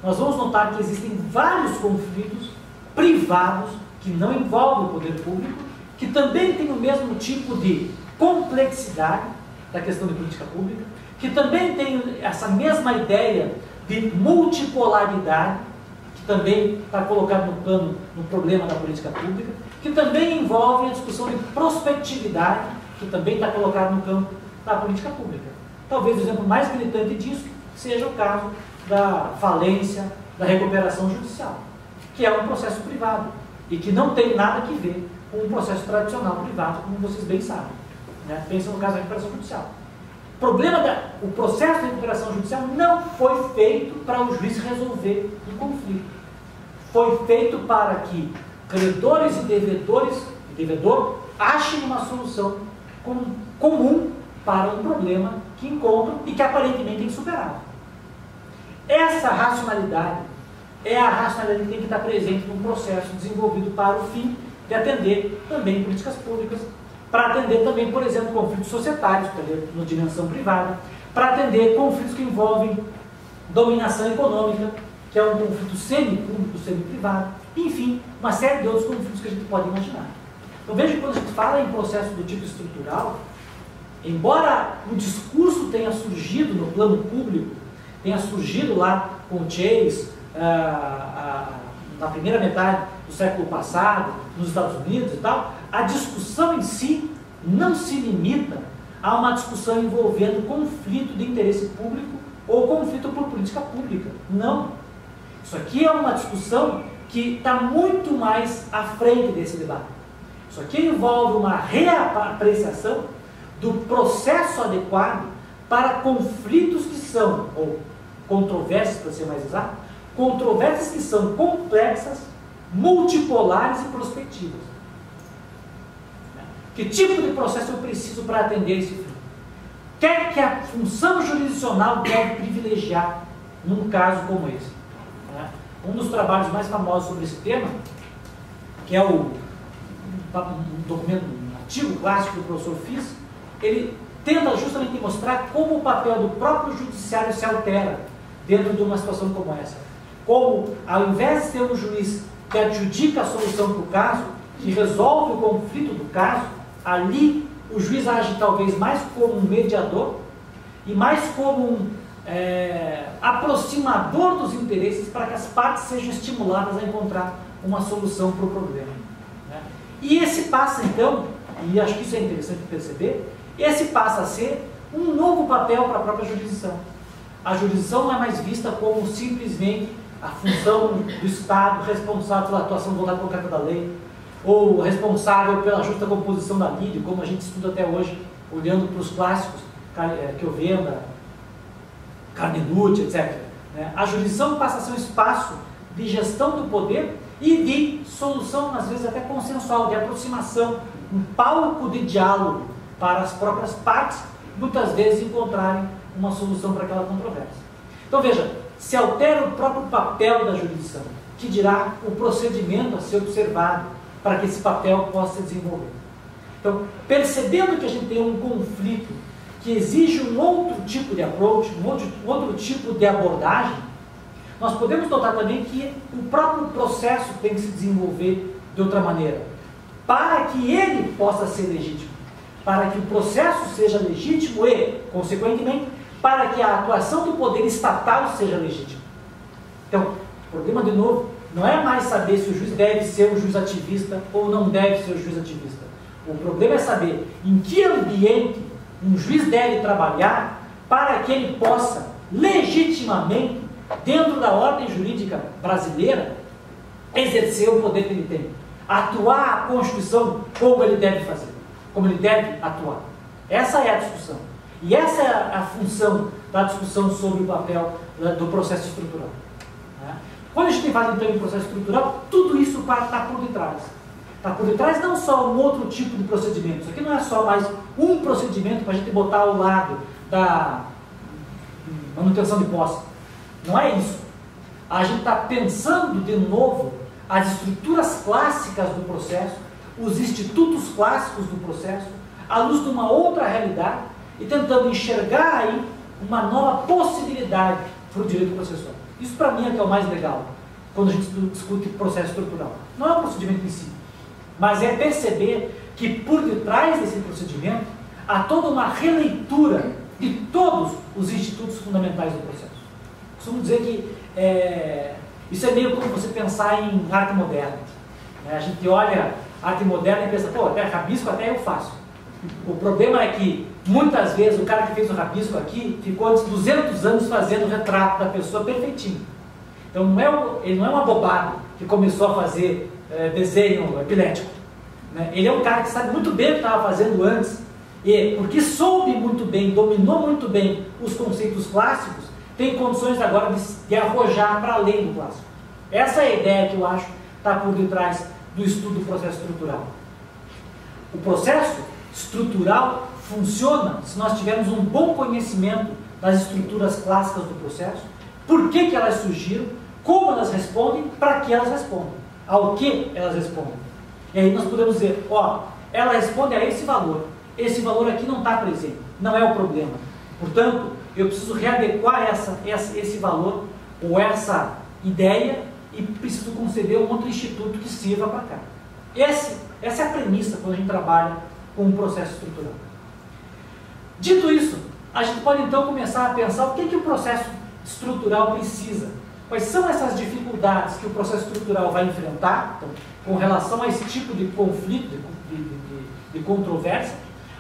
nós vamos notar que existem vários conflitos privados que não envolvem o poder público, que também têm o mesmo tipo de complexidade da questão de política pública, que também têm essa mesma ideia de multipolaridade, que também está colocado no plano, no problema da política pública, que também envolve a discussão de prospectividade, que também está colocado no campo da política pública. Talvez o exemplo mais gritante disso seja o caso da falência da recuperação judicial, que é um processo privado e que não tem nada a ver com um processo tradicional privado, como vocês bem sabem. Né? Pensam no caso da recuperação judicial. O processo de recuperação judicial não foi feito para o juiz resolver um conflito. Foi feito para que credores e devedor achem uma solução comum para um problema que encontram e que aparentemente é insuperável. Essa racionalidade é a racionalidade que tem que estar presente num processo desenvolvido para o fim de atender também políticas públicas, para atender também, por exemplo, conflitos societários, na dimensão privada, para atender conflitos que envolvem dominação econômica, que é um conflito semi-público, semi-privado, enfim, uma série de outros conflitos que a gente pode imaginar. Então veja que quando a gente fala em processo do tipo estrutural, embora o discurso tenha surgido no plano público, tenha surgido lá com o Chase, na primeira metade do século passado, nos Estados Unidos e tal, a discussão em si não se limita a uma discussão envolvendo conflito de interesse público ou conflito por política pública. Não. Isso aqui é uma discussão que está muito mais à frente desse debate. Isso aqui envolve uma reapreciação do processo adequado para conflitos que são, ou controvérsias, para ser mais exato, controvérsias que são complexas, multipolares e prospectivas. Que tipo de processo eu preciso para atender esse fim? O que é que a função jurisdicional deve privilegiar num caso como esse? Um dos trabalhos mais famosos sobre esse tema, que é um documento, um artigo clássico que o professor Fiz, ele tenta justamente mostrar como o papel do próprio judiciário se altera dentro de uma situação como essa. Como, ao invés de ter um juiz que adjudica a solução para o caso, que resolve o conflito do caso, ali o juiz age talvez mais como um mediador e mais como um aproximador dos interesses para que as partes sejam estimuladas a encontrar uma solução para o problema. Né? E esse passa então, e acho que isso é interessante perceber, esse passa a ser um novo papel para a própria jurisdição. A jurisdição não é mais vista como simplesmente a função do Estado responsável pela atuação voltada concreta da lei, ou responsável pela justa composição da lide, como a gente estuda até hoje, olhando para os clássicos, Chiovenda, Carmenucci, etc. A jurisdição passa a ser um espaço de gestão do poder e de solução, às vezes até consensual, de aproximação, um palco de diálogo para as próprias partes, muitas vezes encontrarem uma solução para aquela controvérsia. Então veja, se altera o próprio papel da jurisdição, que dirá o procedimento a ser observado para que esse papel possa se desenvolver. Então, percebendo que a gente tem um conflito que exige um outro tipo de approach, um outro tipo de abordagem, nós podemos notar também que o próprio processo tem que se desenvolver de outra maneira, para que ele possa ser legítimo, para que o processo seja legítimo e, consequentemente, para que a atuação do poder estatal seja legítima. Então, o problema, de novo, não é mais saber se o juiz deve ser um juiz ativista ou não deve ser um juiz ativista. O problema é saber em que ambiente um juiz deve trabalhar para que ele possa, legitimamente, dentro da ordem jurídica brasileira, exercer o poder que ele tem. Atuar a Constituição como ele deve fazer, como ele deve atuar. Essa é a discussão. E essa é a função da discussão sobre o papel do processo estrutural. Quando a gente fala então em processo estrutural, tudo isso está por detrás. Está por detrás não só um outro tipo de procedimento. Isso aqui não é só mais um procedimento para a gente botar ao lado da manutenção de posse. Não é isso. A gente está pensando de novo as estruturas clássicas do processo, os institutos clássicos do processo, à luz de uma outra realidade e tentando enxergar aí uma nova possibilidade para o direito processual. Isso para mim é que é o mais legal, quando a gente discute processo estrutural. Não é o procedimento em si, mas é perceber que por detrás desse procedimento há toda uma releitura de todos os institutos fundamentais do processo. Costumo dizer que isso é meio como você pensar em arte moderna. A gente olha arte moderna e pensa, pô, até rabisco até eu faço. O problema é que, muitas vezes, o cara que fez o rabisco aqui ficou antes de 200 anos fazendo o retrato da pessoa perfeitinho. Então, ele não é um abobado que começou a fazer desenho epilético. Né? Ele é um cara que sabe muito bem o que estava fazendo antes, e porque soube muito bem, dominou muito bem os conceitos clássicos, tem condições agora de arrojar para além do clássico. Essa é a ideia que eu acho está por detrás do estudo do processo estrutural. O processo estrutural funciona se nós tivermos um bom conhecimento das estruturas clássicas do processo, por que elas surgiram, como elas respondem, para que elas respondem, ao que elas respondem. E aí nós podemos dizer, ó, ela responde a esse valor aqui não está presente, não é o problema. Portanto, eu preciso readequar esse valor ou essa ideia e preciso conceder um outro instituto que sirva para cá. Essa é a premissa quando a gente trabalha com um processo estrutural. Dito isso, a gente pode então começar a pensar o que o processo estrutural precisa. Quais são essas dificuldades que o processo estrutural vai enfrentar, então, com relação a esse tipo de conflito, de controvérsia?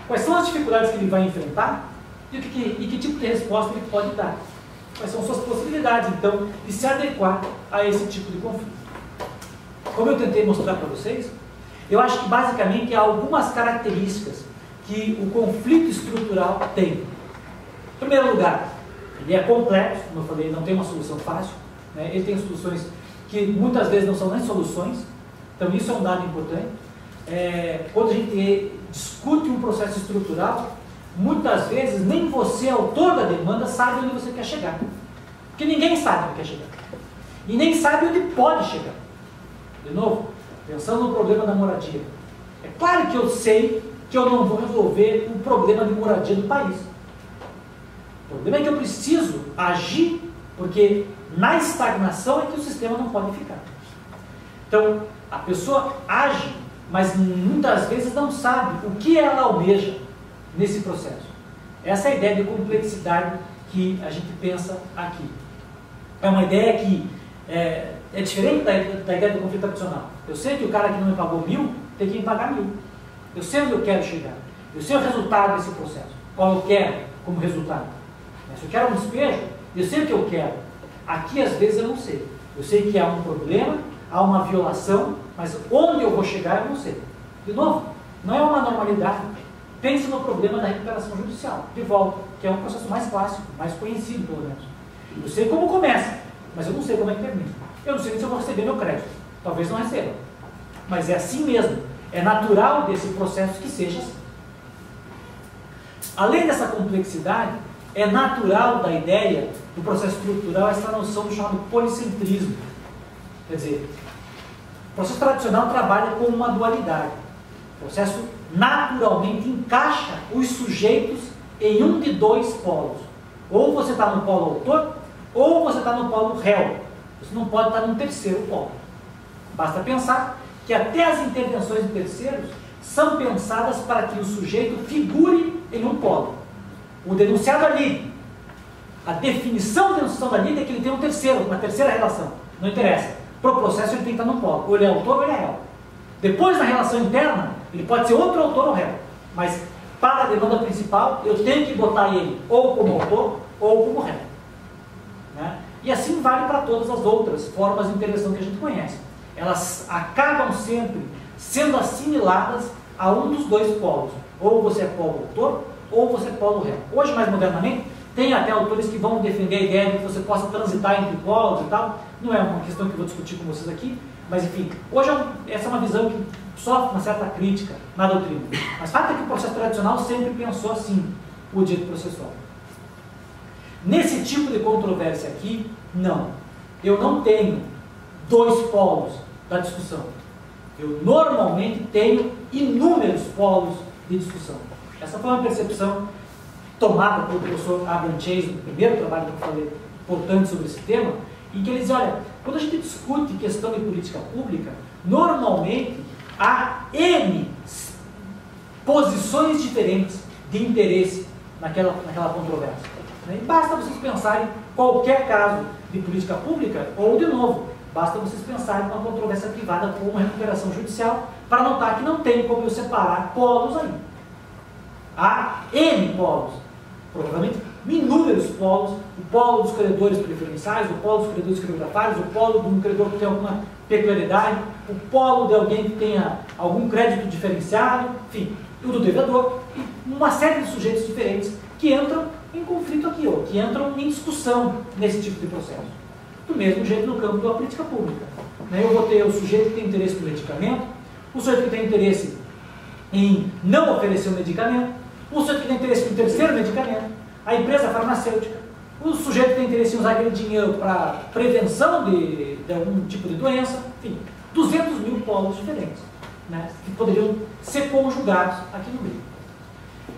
Quais são as dificuldades que ele vai enfrentar e que tipo de resposta ele pode dar? Quais são suas possibilidades, então, de se adequar a esse tipo de conflito? Como eu tentei mostrar para vocês, eu acho que basicamente há algumas características que o conflito estrutural tem. Em primeiro lugar, ele é complexo, como eu falei, não tem uma solução fácil, né? Ele tem soluções que muitas vezes não são nem soluções, então isso é um dado importante. Quando a gente discute um processo estrutural, muitas vezes nem você, autor da demanda, sabe onde você quer chegar. Porque ninguém sabe onde quer chegar. E nem sabe onde pode chegar. De novo, pensando no problema da moradia. É claro que eu sei que eu não vou resolver o problema de moradia do país. O problema é que eu preciso agir, porque na estagnação é que o sistema não pode ficar. Então, a pessoa age, mas muitas vezes não sabe o que ela almeja nesse processo. Essa é a ideia de complexidade que a gente pensa aqui. É uma ideia que é diferente da ideia do conflito habitacional. Eu sei que o cara que não me pagou 1.000 tem que me pagar 1.000. Eu sei onde eu quero chegar. Eu sei o resultado desse processo. Qual eu quero como resultado. Se eu quero um despejo, eu sei o que eu quero. Aqui, às vezes, eu não sei. Eu sei que há um problema, há uma violação, mas onde eu vou chegar, eu não sei. De novo, não é uma normalidade. Pense no problema da recuperação judicial, de volta, que é um processo mais clássico, mais conhecido, pelo menos. Eu sei como começa, mas eu não sei como é que termina. Eu não sei nem se eu vou receber meu crédito. Talvez não receba. Mas é assim mesmo. É natural desse processo que seja assim. Além dessa complexidade, é natural da ideia do processo estrutural essa noção do chamado policentrismo. Quer dizer, o processo tradicional trabalha com uma dualidade. O processo naturalmente encaixa os sujeitos em um de dois polos. Ou você está no polo autor, ou você está no polo réu. Você não pode estar num terceiro polo. Basta pensar que até as intervenções de terceiros são pensadas para que o sujeito figure em um polo. O denunciado ali, a definição da denunciação da lida é que ele tem um terceiro, uma terceira relação. Não interessa. Para o processo ele tem que estar no polo. Ou ele é autor ou ele é réu. Depois, na relação interna, ele pode ser outro autor ou réu. Mas para a demanda principal, eu tenho que botar ele ou como autor ou como réu. Né? E assim vale para todas as outras formas de intervenção que a gente conhece. Elas acabam sempre sendo assimiladas a um dos dois polos. Ou você é polo autor, ou você é polo réu. Hoje, mais modernamente, tem até autores que vão defender a ideia de que você possa transitar entre polos e tal. Não é uma questão que eu vou discutir com vocês aqui, mas enfim, hoje essa é uma visão que sofre uma certa crítica na doutrina. Mas o fato é que o processo tradicional sempre pensou assim, o direito processual. Nesse tipo de controvérsia aqui, não. Eu não tenho dois polos da discussão. Eu normalmente tenho inúmeros polos de discussão. Essa foi uma percepção tomada pelo professor Abraham Chase, no primeiro trabalho que eu falei, importante sobre esse tema, em que ele diz, olha, quando a gente discute questão de política pública, normalmente há N posições diferentes de interesse naquela controvérsia. E basta vocês pensarem em qualquer caso de política pública, ou de novo, basta vocês pensarem em uma controvérsia privada com uma recuperação judicial, para notar que não tem como eu separar polos aí. Há N polos, provavelmente inúmeros polos, o polo dos credores preferenciais, o polo dos credores creditários, o polo de um credor que tem alguma peculiaridade, o polo de alguém que tenha algum crédito diferenciado, enfim, o do devedor, e uma série de sujeitos diferentes que entram em conflito aqui, ou que entram em discussão nesse tipo de processo. Do mesmo jeito no campo da política pública. Eu vou ter o sujeito que tem interesse no medicamento, o sujeito que tem interesse em não oferecer o medicamento, o sujeito que tem interesse no terceiro medicamento, a empresa farmacêutica, o sujeito que tem interesse em usar aquele dinheiro para prevenção de algum tipo de doença, enfim, 200 mil polos diferentes, né, que poderiam ser conjugados aqui no meio.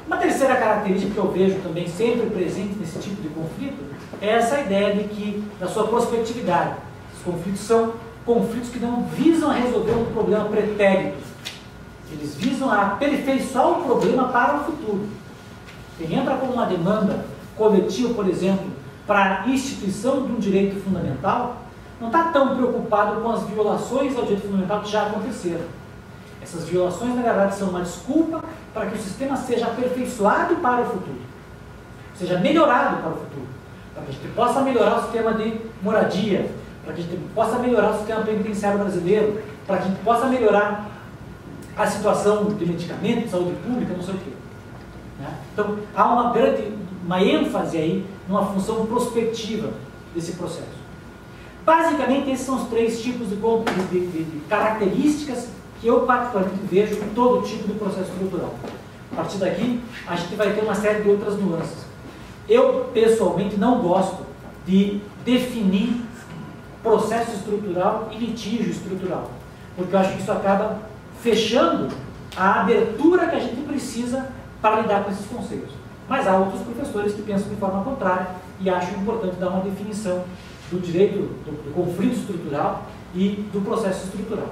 Uma terceira característica que eu vejo também sempre presente nesse tipo de conflito é essa ideia de que, da sua prospectividade. Os conflitos são conflitos que não visam a resolver um problema pretérito. Eles visam a aperfeiçoar o problema para o futuro. Quem entra com uma demanda coletiva, por exemplo, para a instituição de um direito fundamental, não está tão preocupado com as violações ao direito fundamental que já aconteceram. Essas violações, na verdade, são uma desculpa para que o sistema seja aperfeiçoado para o futuro, seja melhorado para o futuro, para que a gente possa melhorar o sistema de moradia, para que a gente possa melhorar o sistema penitenciário brasileiro, para que a gente possa melhorar a situação de medicamento, de saúde pública, não sei o quê. Né? Então, há uma ênfase aí numa função prospectiva desse processo. Basicamente, esses são os três tipos de características que eu particularmente vejo em todo tipo de processo estrutural. A partir daqui, a gente vai ter uma série de outras nuances. Eu, pessoalmente, não gosto de definir processo estrutural e litígio estrutural, porque eu acho que isso acaba fechando a abertura que a gente precisa para lidar com esses conceitos. Mas há outros professores que pensam de forma contrária e acham importante dar uma definição do direito, do conflito estrutural e do processo estrutural.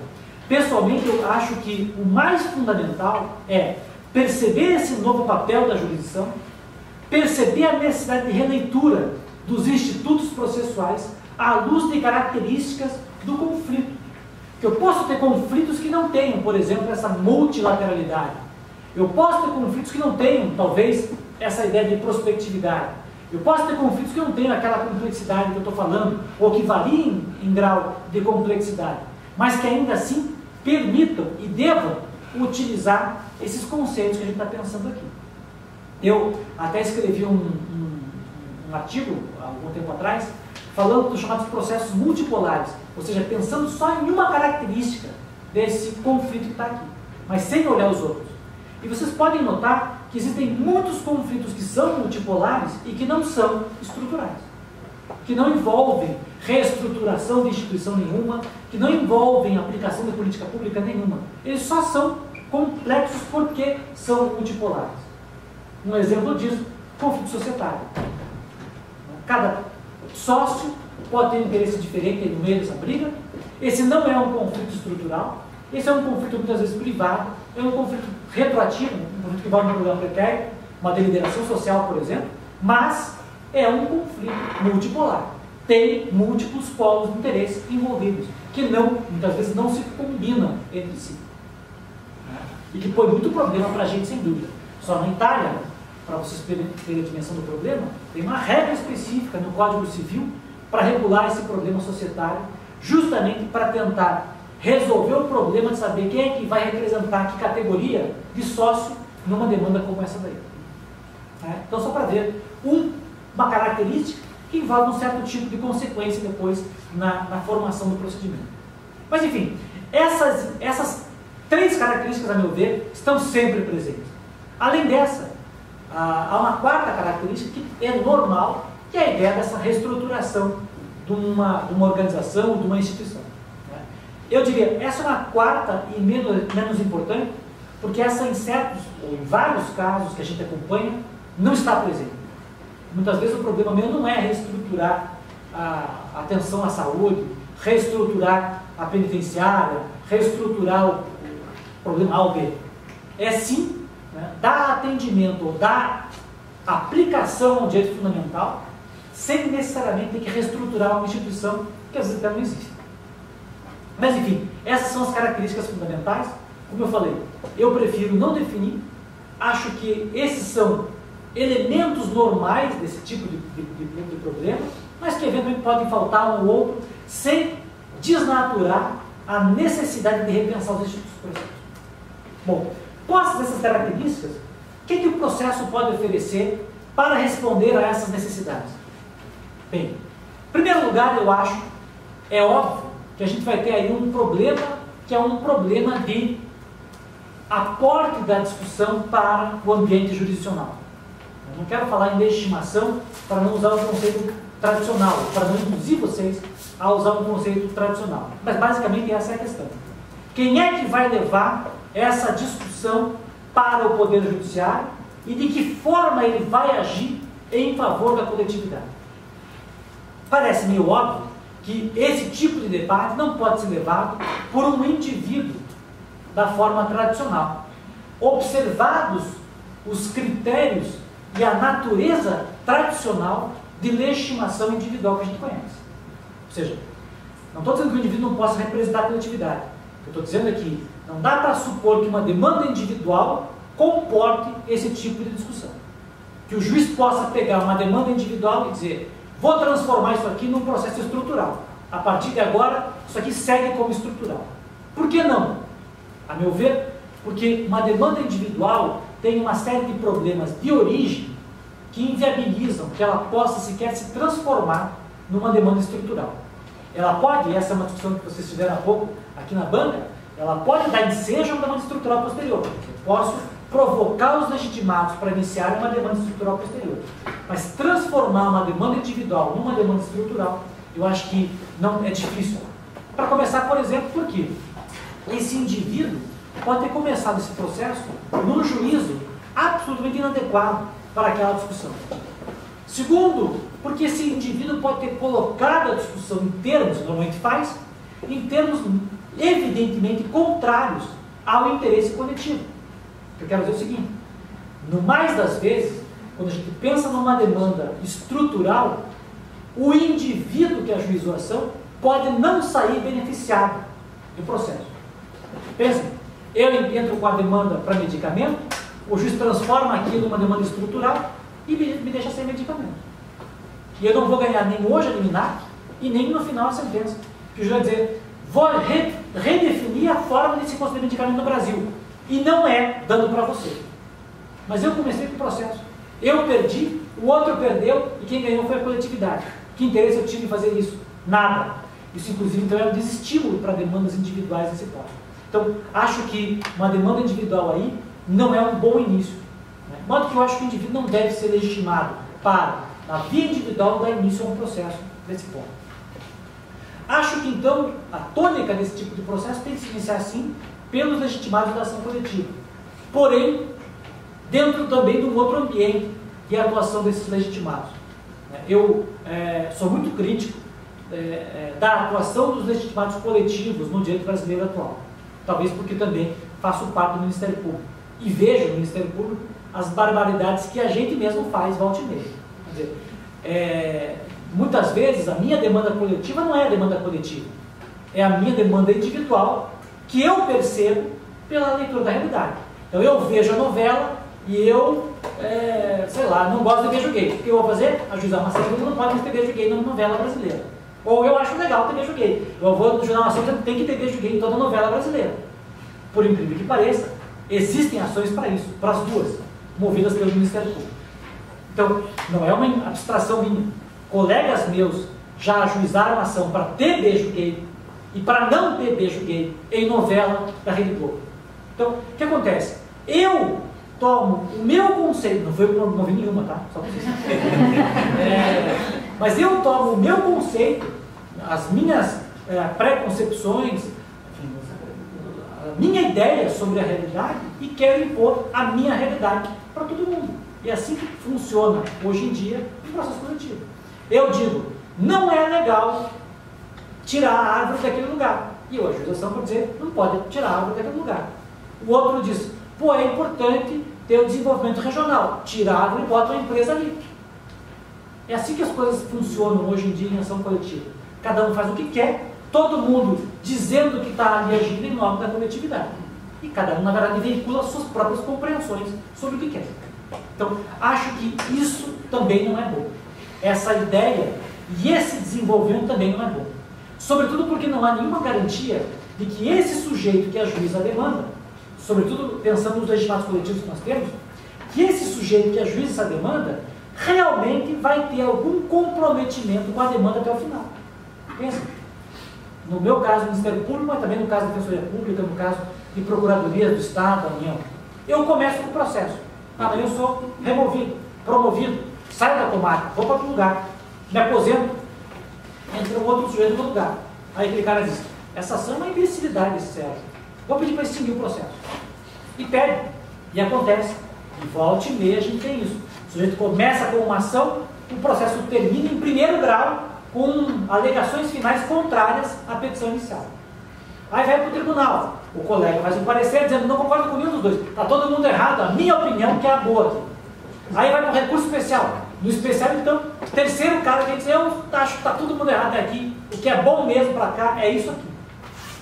Pessoalmente, eu acho que o mais fundamental é perceber esse novo papel da jurisdição, perceber a necessidade de releitura dos institutos processuais à luz de características do conflito. Que eu posso ter conflitos que não tenham, por exemplo, essa multilateralidade. Eu posso ter conflitos que não tenham, talvez, essa ideia de prospectividade. Eu posso ter conflitos que não tenham aquela complexidade que eu estou falando, ou que variem em grau de complexidade, mas que ainda assim permitam e devam utilizar esses conceitos que a gente está pensando aqui. Eu até escrevi um artigo, há algum tempo atrás, falando dos chamados processos multipolares, ou seja, pensando só em uma característica desse conflito que está aqui, mas sem olhar os outros. E vocês podem notar que existem muitos conflitos que são multipolares e que não são estruturais, que não envolvem reestruturação de instituição nenhuma, que não envolvem aplicação de política pública nenhuma. Eles só são complexos porque são multipolares. Um exemplo disso, conflito societário. Cada sócio pode ter um interesse diferente no meio dessa briga. Esse não é um conflito estrutural, esse é um conflito muitas vezes privado, é um conflito retroativo, um conflito que envolve um programa precário, uma deliberação social, por exemplo, mas é um conflito multipolar. Tem múltiplos polos de interesse envolvidos, que muitas vezes não se combinam entre si. E que põe muito problema para a gente, sem dúvida. Só na Itália, para vocês terem a dimensão do problema, tem uma regra específica no Código Civil para regular esse problema societário, justamente para tentar resolver o problema de saber quem é que vai representar que categoria de sócio numa demanda como essa daí. Então, só para ver uma característica que envolve um certo tipo de consequência depois na formação do procedimento. Mas, enfim, essas 3 características, a meu ver, estão sempre presentes. Além dessa, há uma 4ª característica que é normal, que é a ideia dessa reestruturação de uma organização, de uma instituição. Eu diria, essa é uma 4ª e menos importante, porque essa em certos, ou em vários casos que a gente acompanha, não está presente. Muitas vezes o problema meu não é reestruturar a atenção à saúde, reestruturar a penitenciária, reestruturar o problema A ou B. É sim, dar atendimento ou dar aplicação ao direito fundamental, sem necessariamente ter que reestruturar uma instituição que às vezes até não existe. Mas enfim, essas são as características fundamentais. Como eu falei, eu prefiro não definir, acho que esses são elementos normais desse tipo de problema, mas que eventualmente podem faltar um ou outro, sem desnaturar a necessidade de repensar os institutos processos. Bom, postas essas características, o que o processo pode oferecer para responder a essas necessidades? Bem, em primeiro lugar, eu acho, é óbvio que a gente vai ter aí um problema, que é um problema de aporte da discussão para o ambiente jurisdicional. Eu não quero falar em legitimação para não usar um conceito tradicional, para não induzir vocês a usar um conceito tradicional. Mas basicamente essa é a questão. Quem é que vai levar essa discussão para o Poder Judiciário e de que forma ele vai agir em favor da coletividade? Parece meio óbvio que esse tipo de debate não pode ser levado por um indivíduo da forma tradicional. Observados os critérios e a natureza tradicional de legitimação individual que a gente conhece. Ou seja, não estou dizendo que o indivíduo não possa representar a coletividade. O que eu estou dizendo é que não dá para supor que uma demanda individual comporte esse tipo de discussão. Que o juiz possa pegar uma demanda individual e dizer: vou transformar isso aqui num processo estrutural. A partir de agora, isso aqui segue como estrutural. Por que não? A meu ver, porque uma demanda individual tem uma série de problemas de origem que inviabilizam que ela possa sequer se transformar numa demanda estrutural. Ela pode, e essa é uma discussão que vocês tiveram há pouco aqui na banca, ela pode dar ensejo a uma demanda estrutural posterior. Eu posso provocar os legitimados para iniciar uma demanda estrutural posterior. Mas transformar uma demanda individual numa demanda estrutural, eu acho que não é difícil. Para começar, por exemplo, porque esse indivíduo pode ter começado esse processo num juízo absolutamente inadequado para aquela discussão. Segundo, porque esse indivíduo pode ter colocado a discussão em termos, normalmente faz, em termos evidentemente contrários ao interesse coletivo. Eu quero dizer o seguinte: no mais das vezes, quando a gente pensa numa demanda estrutural, o indivíduo que ajuizou a ação pode não sair beneficiado do processo. Pensa, eu entro com a demanda para medicamento, o juiz transforma aquilo numa demanda estrutural e me deixa sem medicamento. E eu não vou ganhar nem hoje a liminar e nem no final a sentença. Que o juiz vai dizer: vou redefinir a forma de se conceder medicamento no Brasil. E não é dando para você. Mas eu comecei com o processo. Eu perdi, o outro perdeu e quem ganhou foi a coletividade. Que interesse eu tive em fazer isso? Nada. Isso, inclusive, então, é um desestímulo para demandas individuais nesse ponto. Então, acho que uma demanda individual aí não é um bom início. De modo que eu acho que o indivíduo não deve ser legitimado para, na via individual, dar início a um processo desse ponto. Acho que, então, a tônica desse tipo de processo tem que se iniciar, sim, pelos legitimados da ação coletiva. Porém, dentro também de um outro ambiente de atuação desses legitimados. Eu sou muito crítico da atuação dos legitimados coletivos no direito brasileiro atual. Talvez porque também faço parte do Ministério Público. E vejo no Ministério Público as barbaridades que a gente mesmo faz volta e meia. Quer dizer, muitas vezes a minha demanda coletiva não é a demanda coletiva. É a minha demanda individual que eu percebo pela leitura da realidade. Então eu vejo a novela e eu, sei lá, não gosto de beijo gay. O que eu vou fazer? Ajuizar uma série não pode mais ter beijo gay na novela brasileira. Ou eu acho legal ter beijo gay. Eu vou ajuizar uma série que tem que ter beijo gay em toda a novela brasileira. Por incrível que pareça, existem ações para isso, para as duas, movidas pelo Ministério Público. Então, não é uma abstração minha. Colegas meus já ajuizaram ação para ter beijo gay e para não ter beijo gay em novela da Rede Globo. Então, o que acontece? Eu tomo o meu conceito, não foi promover nenhuma, tá? Só para vocês. Mas eu tomo o meu conceito, as minhas preconcepções, a minha ideia sobre a realidade e quero impor a minha realidade para todo mundo. E é assim que funciona hoje em dia o processo coletivo. Eu digo, não é legal tirar a árvore daquele lugar. E hoje a legislação pode dizer, não pode tirar a árvore daquele lugar. O outro diz, pô, é importante ter o desenvolvimento regional. Tira a árvore e bota uma empresa ali. É assim que as coisas funcionam hoje em dia em ação coletiva. Cada um faz o que quer, todo mundo dizendo que está ali agindo em nome da coletividade. E cada um, na verdade, veicula suas próprias compreensões sobre o que quer. Então, acho que isso também não é bom. Essa ideia e esse desenvolvimento também não é bom. Sobretudo porque não há nenhuma garantia de que esse sujeito que ajuiza a demanda, sobretudo pensando nos legitimados coletivos que nós temos, que esse sujeito que ajuiza essa demanda realmente vai ter algum comprometimento com a demanda até o final. Pensa. No meu caso, no Ministério Público, mas também no caso da Defensoria Pública, no caso de Procuradoria do Estado, da União. Eu começo com o processo. Amanhã eu sou removido, promovido, saio da comarca, vou para outro lugar, me aposento, entra um outro sujeito no lugar. Aí aquele cara diz, essa ação é uma imbecilidade, Sérgio. Vou pedir para extinguir o processo. E pede. E acontece. E volta e meia a gente tem isso. O sujeito começa com uma ação, o processo termina em primeiro grau com alegações finais contrárias à petição inicial. Aí vai para o tribunal. O colega faz um parecer dizendo, não concordo com nenhum dos dois. Está todo mundo errado, a minha opinião que é a boa aqui. Aí vai para o recurso especial. No especial, então, o terceiro cara que diz, eu acho que está todo mundo errado aqui, o que é bom mesmo para cá é isso aqui.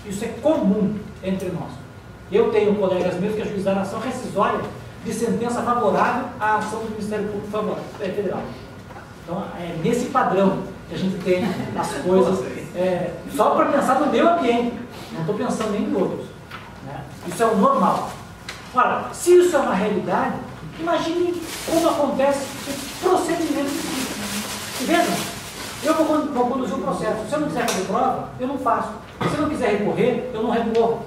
Isso é comum entre nós. Eu tenho colegas meus que ajuizaram a ação rescisória de sentença favorável à ação do Ministério Público Federal. Então, é nesse padrão que a gente tem as coisas, só para pensar no meu ambiente, não estou pensando nem em outros. Né? Isso é o normal. Ora, se isso é uma realidade, imagine como acontece esse procedimento. Veja, eu vou conduzir um processo. Se eu não quiser fazer prova, eu não faço. Se eu não quiser recorrer, eu não recorro.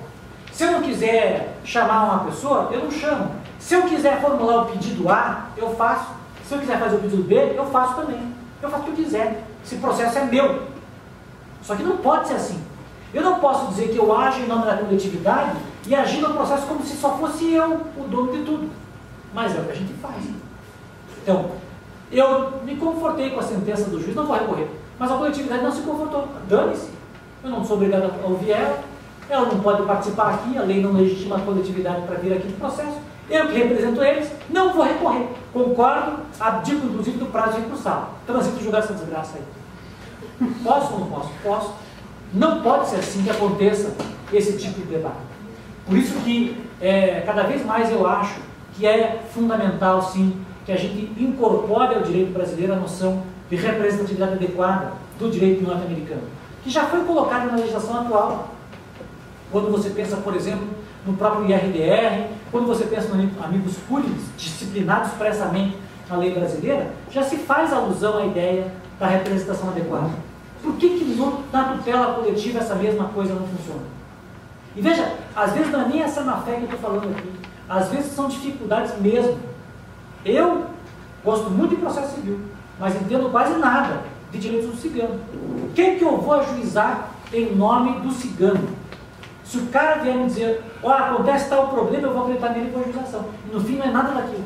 Se eu não quiser chamar uma pessoa, eu não chamo. Se eu quiser formular o pedido A, eu faço. Se eu quiser fazer o pedido B, eu faço também. Eu faço o que eu quiser. Esse processo é meu. Só que não pode ser assim. Eu não posso dizer que eu ajo em nome da coletividade e agir no processo como se só fosse eu o dono de tudo. Mas é o que a gente faz. Então, eu me confortei com a sentença do juiz, não vou recorrer. Mas a coletividade não se confortou. Dane-se. Eu não sou obrigado a ouvir ela não pode participar aqui, a lei não legitima a coletividade para vir aqui no processo. Eu que represento eles, não vou recorrer. Concordo, abdico inclusive do prazo recursal. Transito julgar essa desgraça aí. Posso ou não posso? Posso. Não pode ser assim que aconteça esse tipo de debate. Por isso que cada vez mais eu acho que é fundamental, sim, que a gente incorpore ao direito brasileiro a noção de representatividade adequada do direito norte-americano, que já foi colocado na legislação atual. Quando você pensa, por exemplo, no próprio IRDR, quando você pensa no amigos curiae, disciplinados expressamente na lei brasileira, já se faz alusão à ideia da representação adequada. Por que na tutela coletiva essa mesma coisa não funciona? E veja, às vezes não é nem essa má fé que eu estou falando aqui. Às vezes são dificuldades mesmo Eu gosto muito de processo civil, mas entendo quase nada de direitos do cigano. O que eu vou ajuizar em nome do cigano? Se o cara vier me dizer, olha, acontece tal problema, eu vou acreditar nele com ajuização. E no fim não é nada daquilo.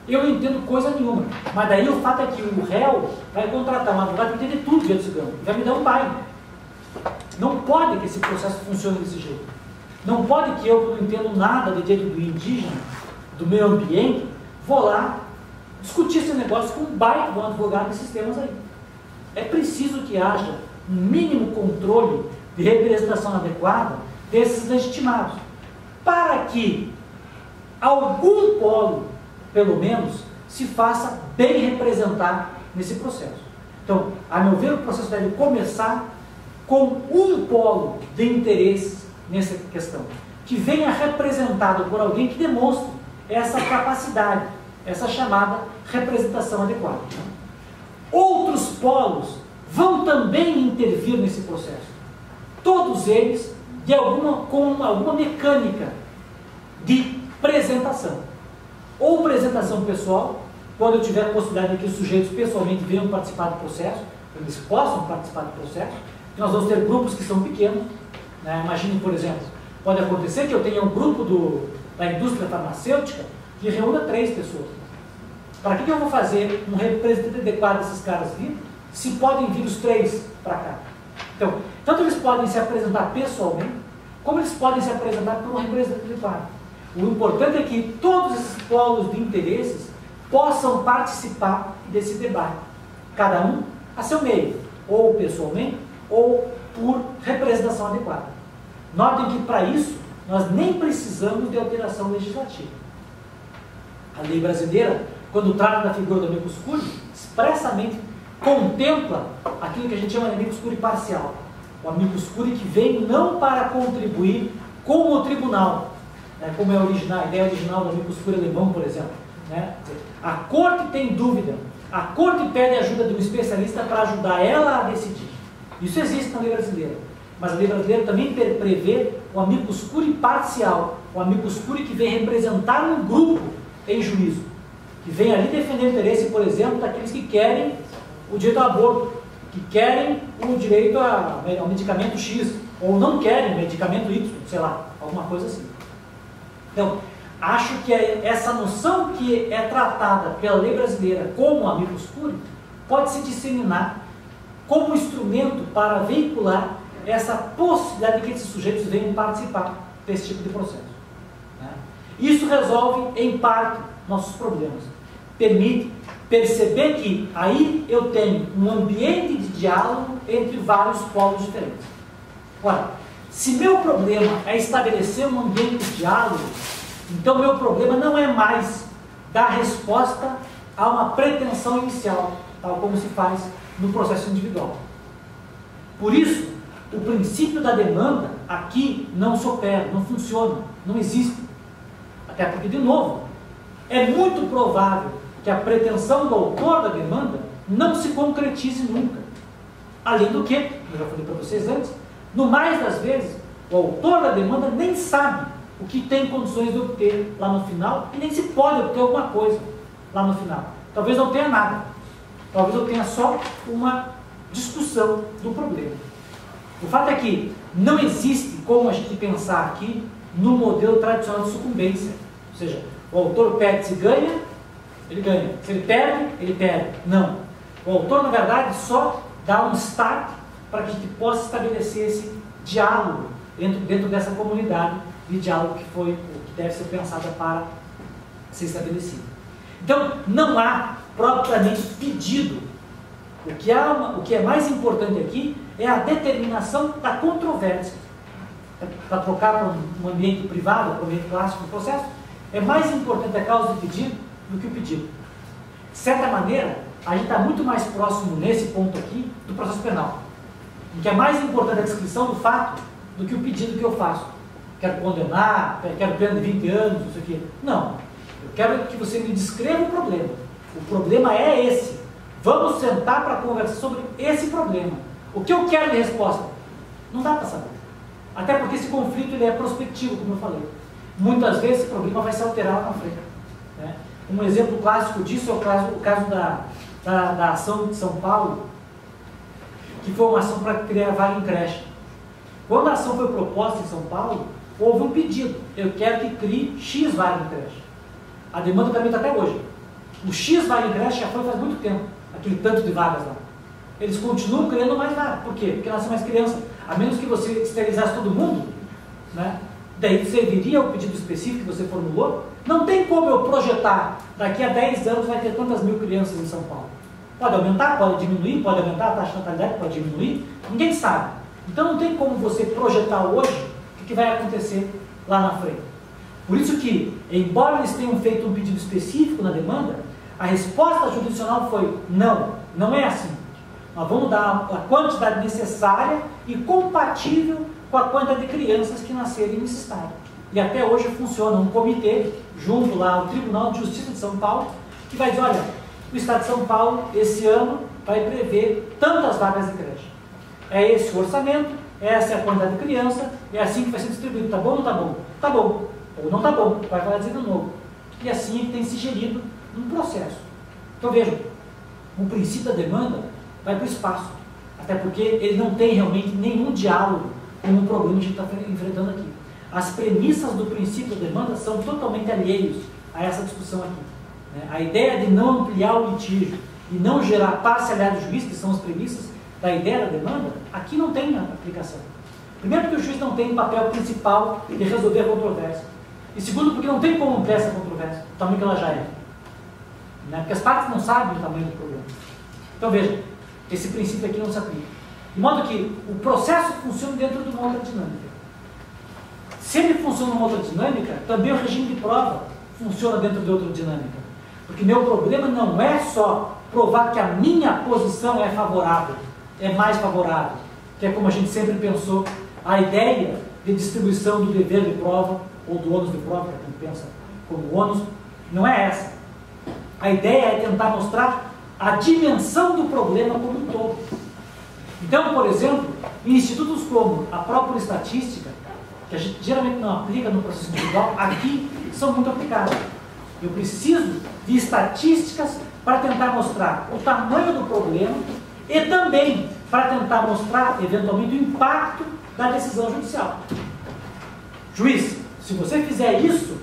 Eu não entendo coisa nenhuma. Mas daí o fato é que o réu vai contratar um advogado que entende tudo de direito cigano. Vai me dar um baile. Não pode que esse processo funcione desse jeito. Não pode que eu, que não entendo nada de direito do indígena, do meio ambiente, vou lá discutir esse negócio com um baile de um advogado desses temas aí. É preciso que haja um mínimo controle de representação adequada desses legitimados, para que algum polo, pelo menos, se faça bem representar nesse processo. Então, a meu ver, o processo deve começar com um polo de interesse nessa questão, que venha representado por alguém que demonstre essa capacidade, essa chamada representação adequada. Outros polos vão também intervir nesse processo. Todos eles com alguma mecânica de apresentação. Ou apresentação pessoal, quando eu tiver a possibilidade de que os sujeitos pessoalmente venham participar do processo, eles possam participar do processo, e nós vamos ter grupos que são pequenos. Né? Imagine, por exemplo, pode acontecer que eu tenha um grupo da indústria farmacêutica que reúna 3 pessoas. Para que eu vou fazer um representante adequado desses caras vir, se podem vir os 3 para cá? Então, tanto eles podem se apresentar pessoalmente, como eles podem se apresentar por um representante adequado. O importante é que todos esses polos de interesses possam participar desse debate, cada um a seu meio, ou pessoalmente, ou por representação adequada. Notem que, para isso, nós nem precisamos de alteração legislativa. A lei brasileira, quando trata da figura do amicus curiae, expressamente contempla aquilo que a gente chama de amicus curiae parcial. O amicus curiae que vem não para contribuir com o tribunal, né, como é a ideia original do amicus curiae alemão, por exemplo. Né? A corte tem dúvida, a corte pede ajuda de um especialista para ajudar ela a decidir. Isso existe na lei brasileira. Mas a lei brasileira também prevê o amicus curiae parcial, o amicus curiae que vem representar um grupo em juízo, que vem ali defender o interesse, por exemplo, daqueles que querem o direito ao aborto, que querem o direito ao medicamento X, ou não querem medicamento Y, sei lá, alguma coisa assim. Então, acho que essa noção que é tratada pela lei brasileira como amicus curiae pode se disseminar como instrumento para veicular essa possibilidade de que esses sujeitos venham participar desse tipo de processo. Né? Isso resolve, em parte, nossos problemas. Permite perceber que aí eu tenho um ambiente de diálogo entre vários polos diferentes. Ora, se meu problema é estabelecer um ambiente de diálogo, então meu problema não é mais dar resposta a uma pretensão inicial, tal como se faz no processo individual. Por isso, o princípio da demanda aqui não se opera, não funciona, não existe. Até porque, de novo, é muito provável que a pretensão do autor da demanda não se concretize nunca. Além do que, eu já falei para vocês antes, no mais das vezes, o autor da demanda nem sabe o que tem condições de obter lá no final e nem se pode obter alguma coisa lá no final. Talvez não tenha nada. Talvez eu tenha só uma discussão do problema. O fato é que não existe como a gente pensar aqui no modelo tradicional de sucumbência. Ou seja, o autor pede, se ganha, ele ganha. Se ele perde, ele perde. Não. O autor, na verdade, só dá um start para que a gente possa estabelecer esse diálogo dentro dessa comunidade de diálogo que deve ser pensada para ser estabelecida. Então, não há propriamente pedido. O que é mais importante aqui é a determinação da controvérsia. Para trocar para um ambiente privado, para um ambiente clássico do processo, é mais importante a causa do pedido do que o pedido. De certa maneira, a gente está muito mais próximo nesse ponto aqui do processo penal, em que é mais importante a descrição do fato do que o pedido que eu faço. Quero condenar, quero pena de 20 anos, isso aqui. Não. Eu quero que você me descreva o problema. O problema é esse. Vamos sentar para conversar sobre esse problema. O que eu quero de resposta? Não dá para saber. Até porque esse conflito ele é prospectivo, como eu falei. Muitas vezes esse problema vai se alterar lá na frente. Né? Um exemplo clássico disso é o caso da ação de São Paulo, que foi uma ação para criar vaga em creche. Quando a ação foi proposta em São Paulo, houve um pedido: eu quero que crie X vaga em creche. A demanda também está até hoje. O X vaga em creche já foi faz muito tempo, aquele tanto de vagas lá. Eles continuam criando mais vagas. Por quê? Porque nasce mais criança. A menos que você esterilizasse todo mundo, né? Daí serviria o pedido específico que você formulou. Não tem como eu projetar, daqui a 10 anos vai ter tantas mil crianças em São Paulo. Pode aumentar, pode diminuir, pode aumentar a taxa de natalidade, pode diminuir, ninguém sabe. Então não tem como você projetar hoje o que vai acontecer lá na frente. Por isso que, embora eles tenham feito um pedido específico na demanda, a resposta judicial foi: não, não é assim. Nós vamos dar a quantidade necessária e compatível com a quantidade de crianças que nascerem nesse estado. E até hoje funciona um comitê, junto lá ao Tribunal de Justiça de São Paulo, que vai dizer: olha, o Estado de São Paulo, esse ano, vai prever tantas vagas de creche. É esse o orçamento, essa é a quantidade de criança, é assim que vai ser distribuído. Tá bom ou não tá bom? Tá bom. Ou não tá bom, vai falar dizer de novo. E assim ele tem se gerido um processo. Então vejam, o princípio da demanda vai para o espaço, até porque ele não tem realmente nenhum diálogo com o problema que a gente está enfrentando aqui. As premissas do princípio da demanda são totalmente alheios a essa discussão aqui, né? A ideia de não ampliar o litígio e não gerar parcialidade do juiz, que são as premissas da ideia da demanda, aqui não tem aplicação. Primeiro, porque o juiz não tem o papel principal de resolver a controvérsia. E segundo, porque não tem como ampliar essa controvérsia, o tamanho que ela já é, né? Porque as partes não sabem o tamanho do problema. Então veja, esse princípio aqui não se aplica. De modo que o processo funciona dentro de uma outra dinâmica. Se ele funciona numa outra dinâmica, também o regime de prova funciona dentro de outra dinâmica. Porque meu problema não é só provar que a minha posição é favorável, é mais favorável, que é como a gente sempre pensou, a ideia de distribuição do dever de prova, ou do ônus de prova, que a gente pensa como ônus, não é essa. A ideia é tentar mostrar a dimensão do problema como um todo. Então, por exemplo, em institutos como a própria estatística, que a gente geralmente não aplica no processo individual, aqui são muito aplicadas. Eu preciso de estatísticas para tentar mostrar o tamanho do problema e também para tentar mostrar, eventualmente, o impacto da decisão judicial. Juiz, se você fizer isso,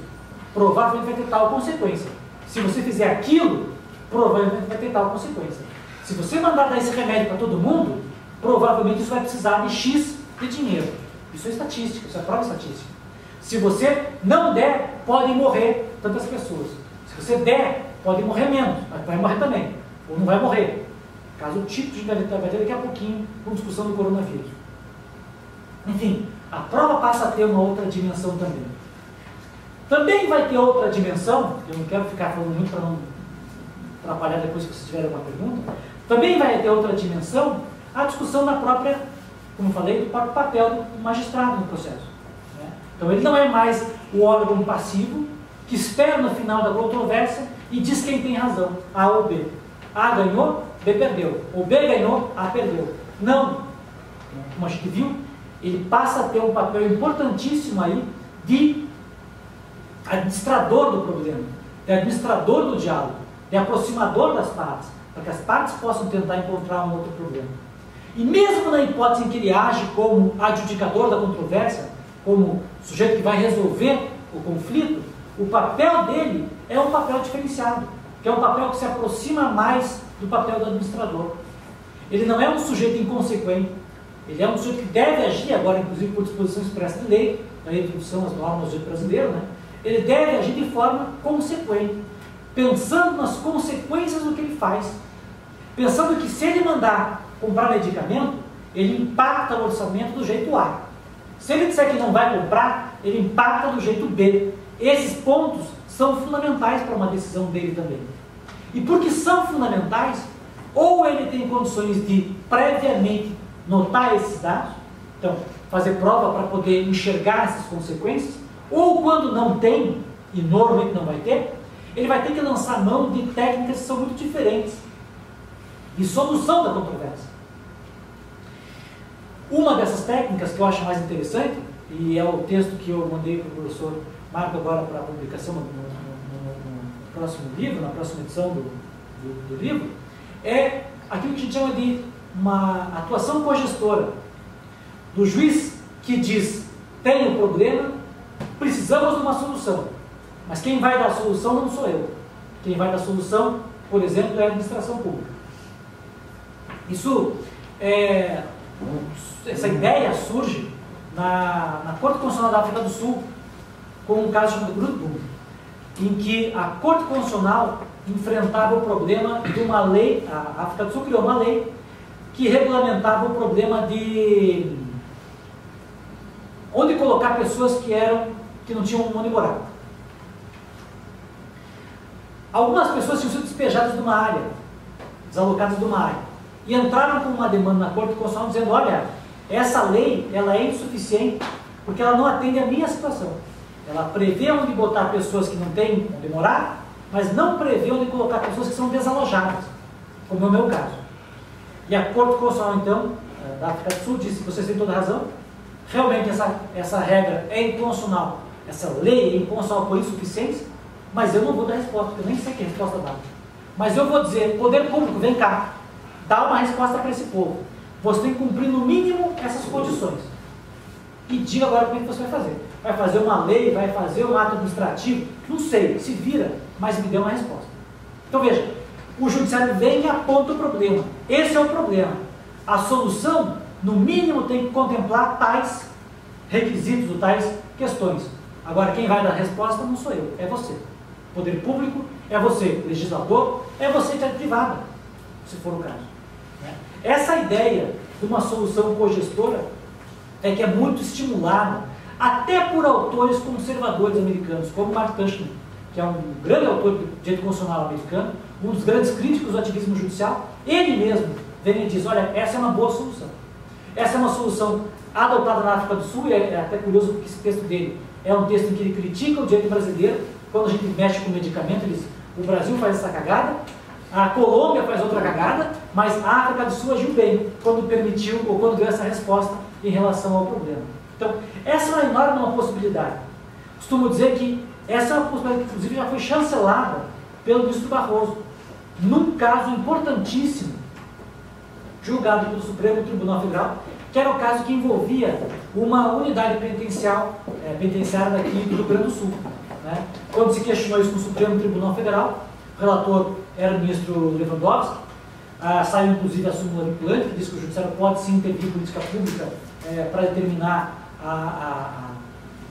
provavelmente vai ter tal consequência. Se você fizer aquilo, provavelmente vai ter tal consequência. Se você mandar dar esse remédio para todo mundo, provavelmente isso vai precisar de X de dinheiro. Isso é estatística, isso é prova estatística. Se você não der, podem morrer tantas pessoas. Se você der, pode morrer menos, mas vai morrer também. Ou não vai morrer. Caso típico, a gente vai ter daqui a pouquinho com discussão do coronavírus. Enfim, a prova passa a ter uma outra dimensão também. Também vai ter outra dimensão, eu não quero ficar falando muito para não atrapalhar depois que vocês tiverem alguma pergunta, também vai ter outra dimensão a discussão da própria, como eu falei, do próprio papel do magistrado no processo, né? Então ele não é mais o órgão passivo que espera no final da controvérsia e diz quem tem razão, A ou B. A ganhou, B perdeu. Ou B ganhou, A perdeu. Não. Como a gente viu, ele passa a ter um papel importantíssimo aí de administrador do problema, de administrador do diálogo, de aproximador das partes, para que as partes possam tentar encontrar um outro problema. E mesmo na hipótese em que ele age como adjudicador da controvérsia, como sujeito que vai resolver o conflito, o papel dele é um papel diferenciado, que é um papel que se aproxima mais do papel do administrador. Ele não é um sujeito inconsequente, ele é um sujeito que deve agir, agora inclusive por disposição expressa de lei, na introdução às normas do direito brasileiro, né? Ele deve agir de forma consequente, pensando nas consequências do que ele faz, pensando que se ele mandar comprar medicamento, ele impacta o orçamento do jeito A. Se ele disser que não vai comprar, ele impacta do jeito B. Esses pontos são fundamentais para uma decisão dele também. E porque são fundamentais, ou ele tem condições de previamente notar esses dados, então fazer prova para poder enxergar essas consequências, ou quando não tem, e normalmente não vai ter, ele vai ter que lançar mão de técnicas que são muito diferentes de solução da controvérsia. Uma dessas técnicas que eu acho mais interessante, e é o texto que eu mandei para o professor Marco agora para a publicação no próximo livro, na próxima edição do livro, é aquilo que a gente chama de uma atuação cogestora, do juiz que diz, tem um problema, precisamos de uma solução, mas quem vai dar a solução não sou eu. Quem vai dar a solução, por exemplo, é a administração pública. Essa ideia surge na Corte Constitucional da África do Sul, com um caso chamado Grootboom, em que a Corte Constitucional enfrentava o problema de uma lei. A África do Sul criou uma lei que regulamentava o problema de onde colocar pessoas que não tinham onde morar. Algumas pessoas tinham sido despejadas de uma área, desalocadas de uma área, e entraram com uma demanda na Corte Constitucional dizendo, olha, essa lei ela é insuficiente porque ela não atende à minha situação. Ela prevê onde botar pessoas que não têm onde morar, mas não prevê onde colocar pessoas que são desalojadas, como é o meu caso. E a Corte Constitucional, então, da África do Sul, disse, vocês têm toda a razão, realmente essa regra é inconstitucional, essa lei é inconstitucional por insuficiência, mas eu não vou dar resposta, porque eu nem sei que resposta dá. Mas eu vou dizer, poder público, vem cá, dá uma resposta para esse povo. Você tem que cumprir no mínimo essas condições. E diga agora como é que você vai fazer. Vai fazer uma lei, vai fazer um ato administrativo, não sei, se vira, mas me dê uma resposta. Então veja, o judiciário vem e aponta o problema. Esse é o problema. A solução, no mínimo, tem que contemplar tais requisitos ou tais questões. Agora, quem vai dar a resposta não sou eu, é você. Poder público, é você, legislador, é você que é privada, se for o caso. Essa ideia de uma solução cogestora é que é muito estimulada até por autores conservadores americanos, como Mark Tushman, que é um grande autor de direito constitucional americano, um dos grandes críticos do ativismo judicial. Ele mesmo vem e diz, olha, essa é uma boa solução. Essa é uma solução adotada na África do Sul, e é até curioso porque esse texto dele é um texto em que ele critica o direito brasileiro. Quando a gente mexe com medicamento, ele diz, o Brasil faz essa cagada, a Colômbia faz outra cagada, mas a África do Sul agiu bem quando permitiu ou quando deu essa resposta em relação ao problema. Então, essa é uma enorme possibilidade. Costumo dizer que essa é uma possibilidade que, inclusive, já foi chancelada pelo ministro Barroso, num caso importantíssimo, julgado pelo Supremo Tribunal Federal, que era o caso que envolvia uma unidade penitenciária daqui do Rio Grande do Sul. Né? Quando se questionou isso no Supremo Tribunal Federal, o relator era o ministro Lewandowski, saiu inclusive a súmula vinculante, que diz que o judiciário pode sim intervir política pública para determinar a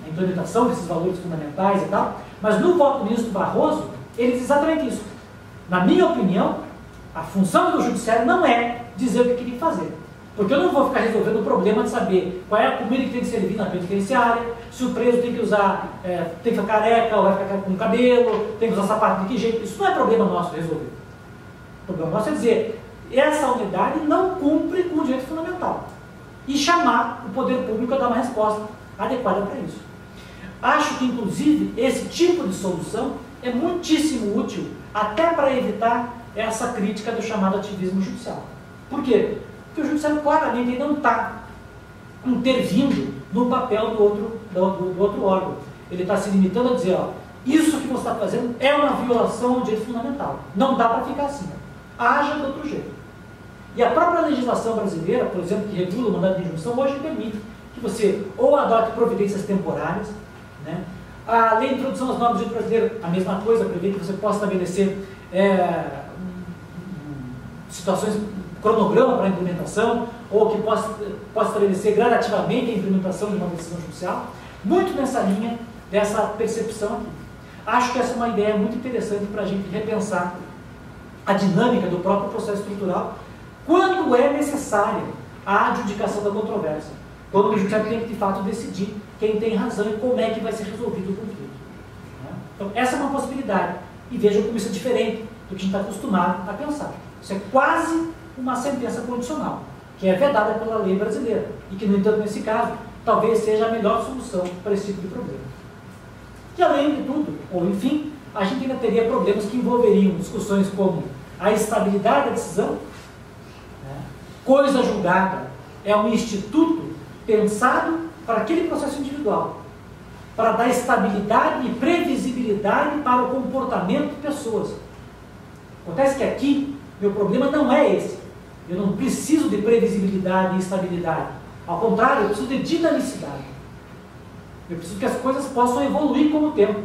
implementação desses valores fundamentais e tal, mas no voto do ministro Barroso, ele diz exatamente isso. Na minha opinião, a função do judiciário não é dizer o que queria fazer. Porque eu não vou ficar resolvendo o problema de saber qual é a comida que tem que servir na penitenciária, se o preso tem que usar, tem que ficar careca ou vai ficar com cabelo, tem que usar sapato de que jeito. Isso não é problema nosso resolver. O problema nosso é dizer, essa unidade não cumpre com o direito fundamental. E chamar o poder público a dar uma resposta adequada para isso. Acho que, inclusive, esse tipo de solução é muitíssimo útil até para evitar essa crítica do chamado ativismo judicial. Por quê? Porque o judiciário claramente ainda não está intervindo no papel do outro órgão. Ele está se limitando a dizer, ó, isso que você está fazendo é uma violação do direito fundamental. Não dá para ficar assim. Haja de outro jeito. E a própria legislação brasileira, por exemplo, que regula o mandado de injunção, hoje permite que você ou adote providências temporárias, né? A lei de introdução às normas do direito brasileiro, a mesma coisa, prevê que você possa estabelecer situações, cronograma para a implementação, ou que possa estabelecer gradativamente a implementação de uma decisão judicial, muito nessa linha dessa percepção aqui. Acho que essa é uma ideia muito interessante para a gente repensar a dinâmica do próprio processo estrutural, quando é necessária a adjudicação da controvérsia, quando o judiciário tem que, de fato, decidir quem tem razão e como é que vai ser resolvido o conflito. Então, essa é uma possibilidade. E vejam como isso é diferente do que a gente está acostumado a pensar. Isso é quase uma sentença condicional, que é vedada pela lei brasileira, e que, no entanto, nesse caso, talvez seja a melhor solução para esse tipo de problema. E, além de tudo, ou enfim, a gente ainda teria problemas que envolveriam discussões como a estabilidade da decisão, coisa julgada é um instituto pensado para aquele processo individual. para dar estabilidade e previsibilidade para o comportamento de pessoas. Acontece que aqui, meu problema não é esse. Eu não preciso de previsibilidade e estabilidade. Ao contrário, eu preciso de dinamicidade. Eu preciso que as coisas possam evoluir com o tempo.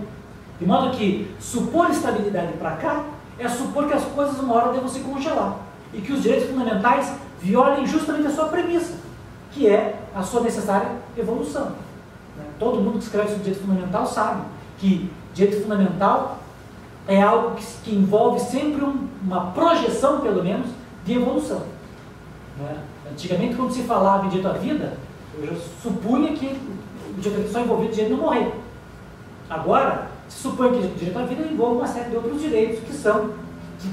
De modo que supor estabilidade para cá é supor que as coisas uma hora devam se congelar. E que os direitos fundamentais violem justamente a sua premissa, que é a sua necessária evolução. Todo mundo que escreve sobre direito fundamental sabe que direito fundamental é algo que envolve sempre uma projeção, pelo menos, de evolução. Antigamente, quando se falava em direito à vida, eu já supunha que o direito à vida só envolvia o direito de não morrer. Agora, se supõe que o direito à vida envolve uma série de outros direitos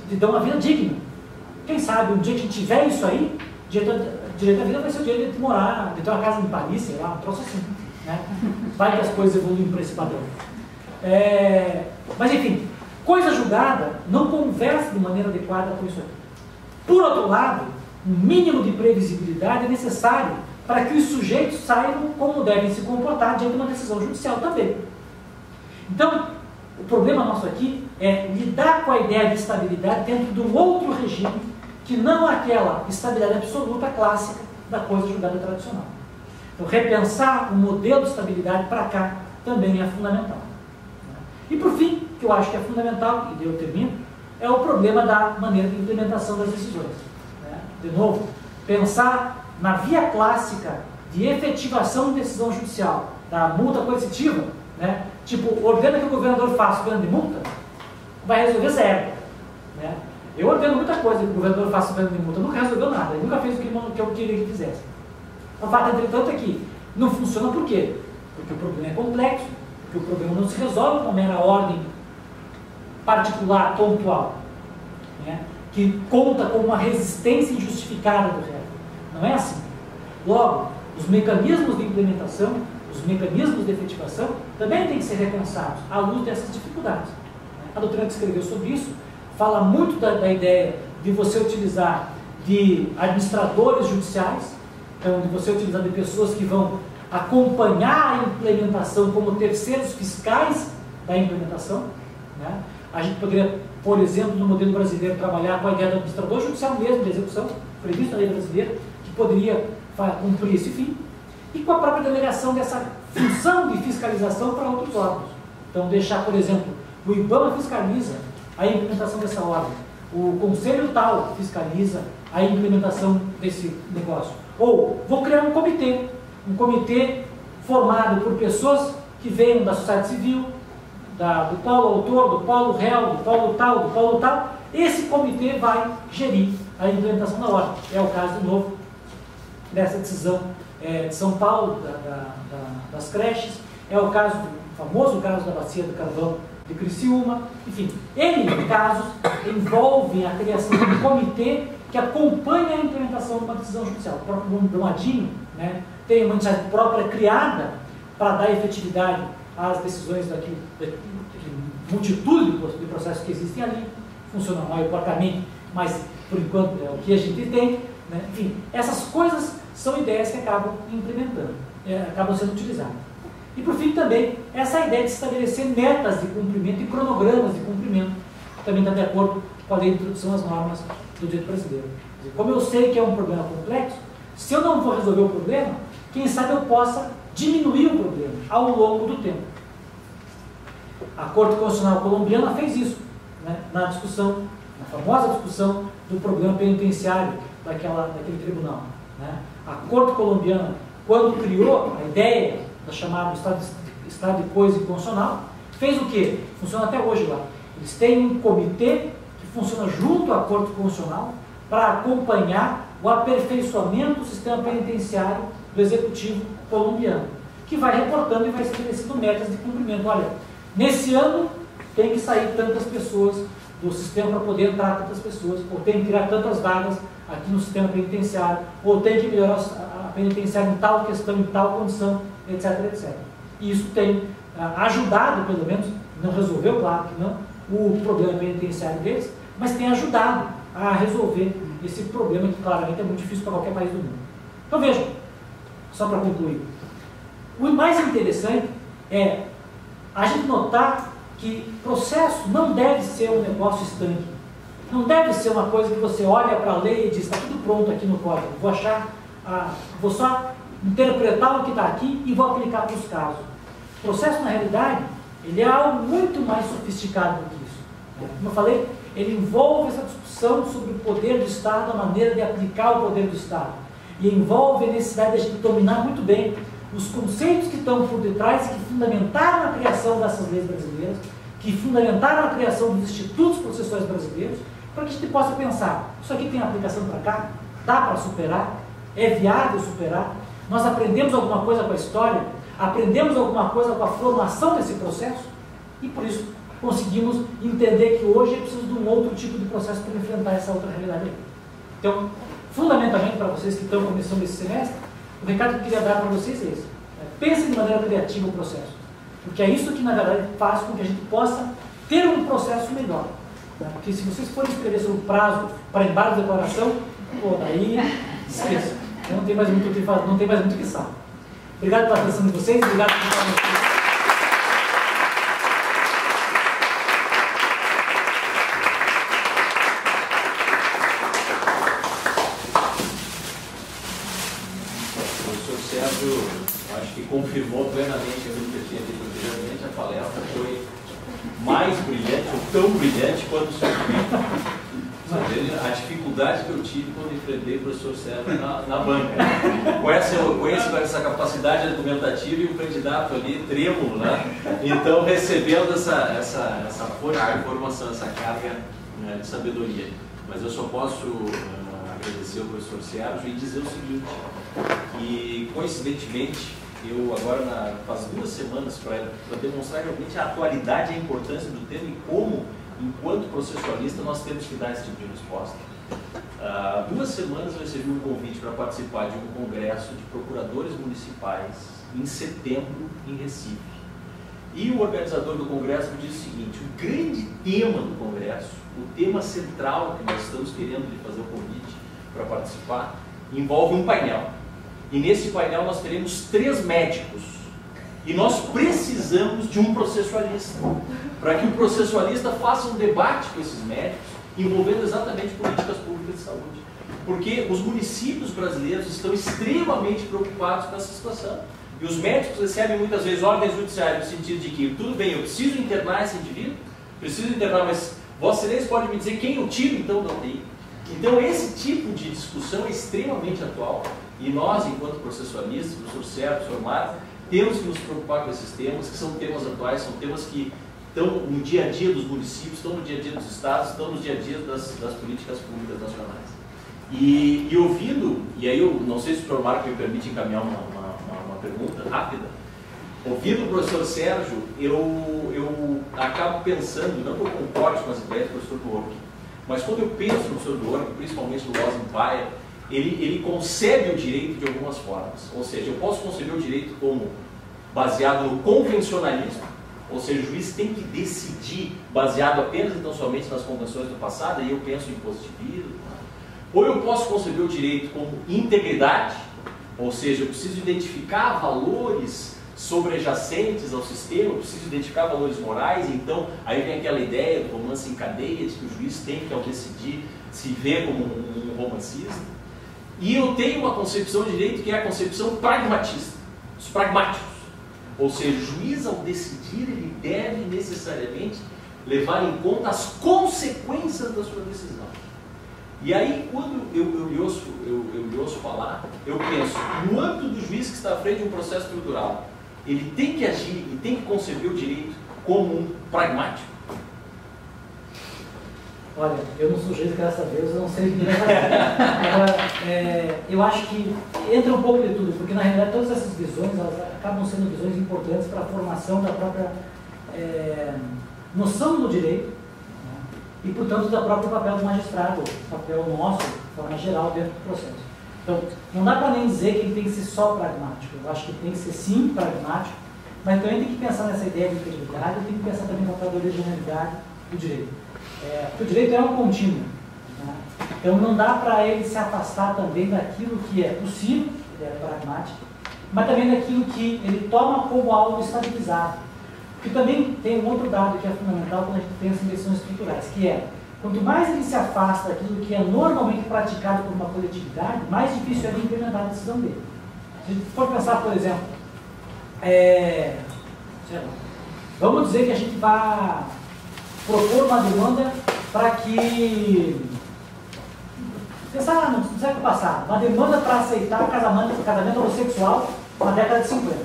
que dão uma vida digna. Quem sabe, um dia que tiver isso aí, direito à vida vai ser o direito de morar, de ter uma casa em Paris, sei lá, um troço assim. Vai que as coisas evoluem para esse padrão. Mas enfim, coisa julgada não conversa de maneira adequada com isso aqui. Por outro lado, um mínimo de previsibilidade é necessário para que os sujeitos saibam como devem se comportar diante de uma decisão judicial também. Então, o problema nosso aqui é lidar com a ideia de estabilidade dentro de um outro regime que não aquela estabilidade absoluta clássica da coisa julgada tradicional. Então, repensar o modelo de estabilidade para cá também é fundamental. E, por fim, que eu acho que é fundamental, e eu termino, é o problema da maneira de implementação das decisões. De novo, pensar na via clássica de efetivação de decisão judicial, da multa coercitiva, tipo, ordena que o governador faça pena de multa, vai resolver zero. Eu ordeno muita coisa que o governador faça pena de multa, nunca resolveu nada, ele nunca fez o que eu queria que fizesse. O fato, entretanto, é que não funciona por quê? Porque o problema é complexo, porque o problema não se resolve com uma mera ordem particular, pontual, que conta com uma resistência injustificada do réu. Não é assim. Logo, os mecanismos de implementação, os mecanismos de efetivação, também têm que ser repensados à luz dessas dificuldades. A doutrina que escreveu sobre isso fala muito da ideia de você utilizar de administradores judiciais, então de você utilizar de pessoas que vão acompanhar a implementação como terceiros fiscais da implementação. A gente poderia, por exemplo, no modelo brasileiro, trabalhar com a ideia do administrador judicial mesmo, de execução, previsto na lei brasileira, que poderia cumprir esse fim, e com a própria delegação dessa função de fiscalização para outros órgãos. Então, deixar, por exemplo, o IBAMA fiscaliza a implementação dessa ordem, o Conselho tal fiscaliza a implementação desse negócio. Ou, vou criar um comitê formado por pessoas que venham da sociedade civil, do polo autor, do polo réu, do polo tal, esse comitê vai gerir a implementação da ordem. É o caso, de novo, dessa decisão de São Paulo, das creches, é o caso, famoso caso da Bacia do Carvão de Criciúma, enfim, N casos envolvem a criação de um comitê que acompanha a implementação de uma decisão judicial. O próprio Brumadinho tem uma entidade própria criada para dar efetividade às decisões daquele multitude de processos que existem ali, funcionam mal e porcamente, mas por enquanto é o que a gente tem. Enfim, essas coisas são ideias que acabam implementando, acabam sendo utilizadas. E por fim também, essa ideia de estabelecer metas de cumprimento e cronogramas de cumprimento, também está de acordo com a lei de introdução às normas do direito brasileiro. Como eu sei que é um problema complexo, se eu não vou resolver o problema, quem sabe eu possa diminuir o problema ao longo do tempo. A Corte Constitucional Colombiana fez isso, na discussão, na famosa discussão do problema penitenciário daquele tribunal. A Corte Colombiana, quando criou a ideia da chamada Estado de Coisa Inconstitucional, fez o quê? Funciona até hoje lá. Eles têm um comitê que funciona junto à Corte Constitucional para acompanhar o aperfeiçoamento do sistema penitenciário do Executivo colombiano, que vai reportando e vai estabelecendo metas de cumprimento. Olha, nesse ano tem que sair tantas pessoas do sistema para poder entrar tantas pessoas, ou tem que criar tantas vagas aqui no sistema penitenciário, ou tem que melhorar a penitenciária em tal questão, em tal condição, etc, etc. E isso tem ajudado, pelo menos, não resolveu, claro que não, o problema penitenciário deles, mas tem ajudado a resolver esse problema que claramente é muito difícil para qualquer país do mundo. Então vejam, só para concluir, o mais interessante é a gente notar que processo não deve ser um negócio estanque. Não deve ser uma coisa que você olha para a lei e diz, está tudo pronto aqui no código, vou só interpretar o que está aqui e vou aplicar para os casos. O processo, na realidade, ele é algo muito mais sofisticado do que isso. Como eu falei, ele envolve essa discussão sobre o poder do Estado, a maneira de aplicar o poder do Estado. E envolve a necessidade de a gente dominar muito bem os conceitos que estão por detrás e que fundamentaram a criação dessas leis brasileiras, que fundamentaram a criação dos institutos processuais brasileiros, para que a gente possa pensar, isso aqui tem aplicação para cá? Dá para superar? É viável superar? Nós aprendemos alguma coisa com a história? Aprendemos alguma coisa com a formação desse processo? E por isso conseguimos entender que hoje é preciso de um outro tipo de processo para enfrentar essa outra realidade. Então, fundamentalmente para vocês que estão começando esse semestre, o recado que eu queria dar para vocês é esse. Pensem de maneira criativa o processo. Porque é isso que, na verdade, faz com que a gente possa ter um processo melhor. Porque se vocês forem escrever sobre o prazo para embargo de declaração, pô, daí esqueça. Não tem mais muito o que fazer, não tem mais muito o que saber. Obrigado pela atenção de vocês, obrigado por estar aqui. Acho que confirmou plenamente aquilo que eu tinha dito anteriormente. A palestra foi mais brilhante, ou tão brilhante quanto o seu vídeo. A dificuldade que eu tive quando enfrentei o professor Sérgio na banca. Com essa capacidade argumentativa e o candidato ali trêmulo, né? Então, recebendo essa força de informação, essa carga, né, de sabedoria. Mas eu só posso agradecer ao professor Sérgio e dizer o seguinte, que coincidentemente eu agora faz 2 semanas para demonstrar realmente a atualidade e a importância do tema e como, enquanto processualista, nós temos que dar esse tipo de resposta. Há 2 semanas eu recebi um convite para participar de um congresso de procuradores municipais em setembro em Recife. E o organizador do congresso me disse o seguinte, o grande tema do congresso, o tema central que nós estamos querendo lhe fazer o convite para participar, envolve um painel. E nesse painel nós teremos 3 médicos. E nós precisamos de um processualista, para que o processualista faça um debate com esses médicos, envolvendo exatamente políticas públicas de saúde. Porque os municípios brasileiros estão extremamente preocupados com essa situação. E os médicos recebem muitas vezes ordens judiciais no sentido de que, tudo bem, eu preciso internar esse indivíduo, preciso internar, mas Vossa Excelência pode me dizer quem eu tiro então da UTI? Então esse tipo de discussão é extremamente atual. E nós, enquanto processualistas, o professor Sérgio, o professor Marcos, temos que nos preocupar com esses temas, que são temas atuais, são temas que estão no dia a dia dos municípios, estão no dia a dia dos estados, estão no dia a dia das políticas públicas nacionais. E ouvindo, e aí eu não sei se o professor Marcos me permite encaminhar uma pergunta rápida, ouvindo o professor Sérgio, eu acabo pensando, não que eu concorde com as ideias do professor Dworkin, mas quando eu penso no professor Dworkin, principalmente no Laws Empire, ele concebe o direito de algumas formas. Ou seja, eu posso conceber o direito como baseado no convencionalismo, ou seja, o juiz tem que decidir baseado apenas e tão somente nas convenções do passado, e eu penso em positivismo. Ou eu posso conceber o direito como integridade, ou seja, eu preciso identificar valores sobrejacentes ao sistema, eu preciso identificar valores morais, então aí vem aquela ideia do romance em cadeia, de que o juiz tem que, ao decidir, se ver como um romancista. E eu tenho uma concepção de direito que é a concepção pragmatista, os pragmáticos. Ou seja, o juiz, ao decidir, ele deve necessariamente levar em conta as consequências da sua decisão. E aí, quando eu lhe ouço falar, eu penso, no âmbito do juiz que está à frente de um processo estrutural, ele tem que agir e tem que conceber o direito como um pragmático. Olha, eu não sou juiz, graças a Deus, eu não sei o que vai fazer. Agora, eu acho que entra um pouco de tudo, porque na realidade todas essas visões, elas acabam sendo visões importantes para a formação da própria noção do direito, né? E, portanto, do próprio papel do magistrado, papel nosso, de forma geral, dentro do processo. Então, não dá para nem dizer que ele tem que ser só pragmático. Eu acho que tem que ser, sim, pragmático, mas também tem que pensar nessa ideia de integridade, tem que pensar também no papel da originalidade do direito. Porque o direito é um contínuo, né? Então não dá para ele se afastar também daquilo que é possível, ele é pragmático, mas também daquilo que ele toma como algo estabilizado. Porque também tem um outro dado que é fundamental quando a gente pensa em decisões estruturais, que é, quanto mais ele se afasta daquilo que é normalmente praticado por uma coletividade, mais difícil é de implementar a decisão dele. Se a gente for pensar, por exemplo, sei lá, vamos dizer que a gente vai propor uma demanda para que, pensar no século passado, uma demanda para aceitar casamento homossexual na década de 50.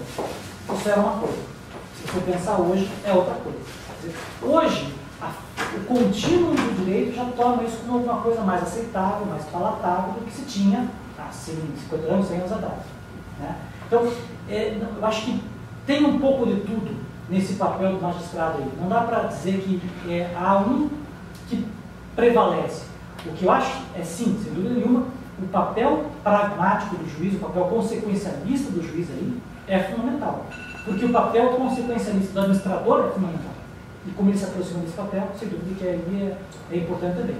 Isso era uma coisa. Se você pensar hoje, é outra coisa. Quer dizer, hoje, o contínuo do direito já torna isso como uma coisa mais aceitável, mais palatável do que se tinha há 50 anos, 100 anos atrás. Né? Então, eu acho que tem um pouco de tudo nesse papel do magistrado aí. Não dá para dizer que há um que prevalece. O que eu acho é, sim, sem dúvida nenhuma, o papel pragmático do juiz, o papel consequencialista do juiz aí é fundamental. Porque o papel consequencialista do administrador é fundamental. E como ele se aproxima desse papel, sem dúvida que aí é importante também.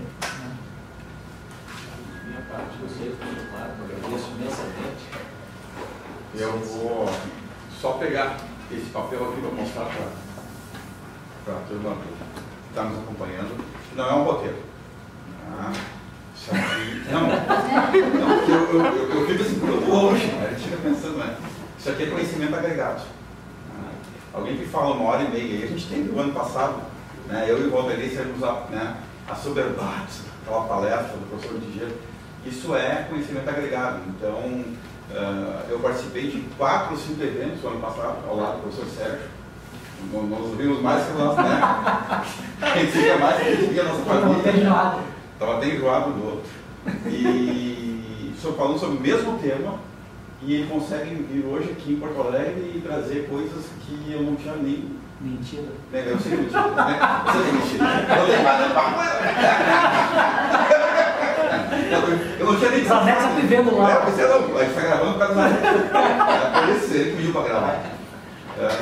Minha parte, vocês, muito claro, eu agradeço imensamente. Eu vou só pegar esse papel aqui para mostrar para a turma que está nos acompanhando, que não é um roteiro. Isso aqui, eu fico assim por longe, né? A gente fica pensando, né? Isso aqui é conhecimento agregado. Alguém que fala 1h30, e a gente teve o ano passado, né? Eu e o Valdir saímos a Soberbat, aquela palestra do professor Didier. Isso é conhecimento agregado. Então, eu participei de 4 ou 5 eventos no ano passado, ao lado do professor Sérgio. Nós vimos mais que nós, né? A gente fica mais que a nossa família. Estava até enjoado do outro. E falando sobre o mesmo tema, e ele consegue vir hoje aqui em Porto Alegre e trazer coisas que eu não tinha nem... Mentira. Eu sei mentira. Você tem mentira. Eu tenho mais um papo. Eu não tinha nem... Os anex está vivendo lá. Você não, a gente está gravando por causa da... Por isso ele pediu para gravar.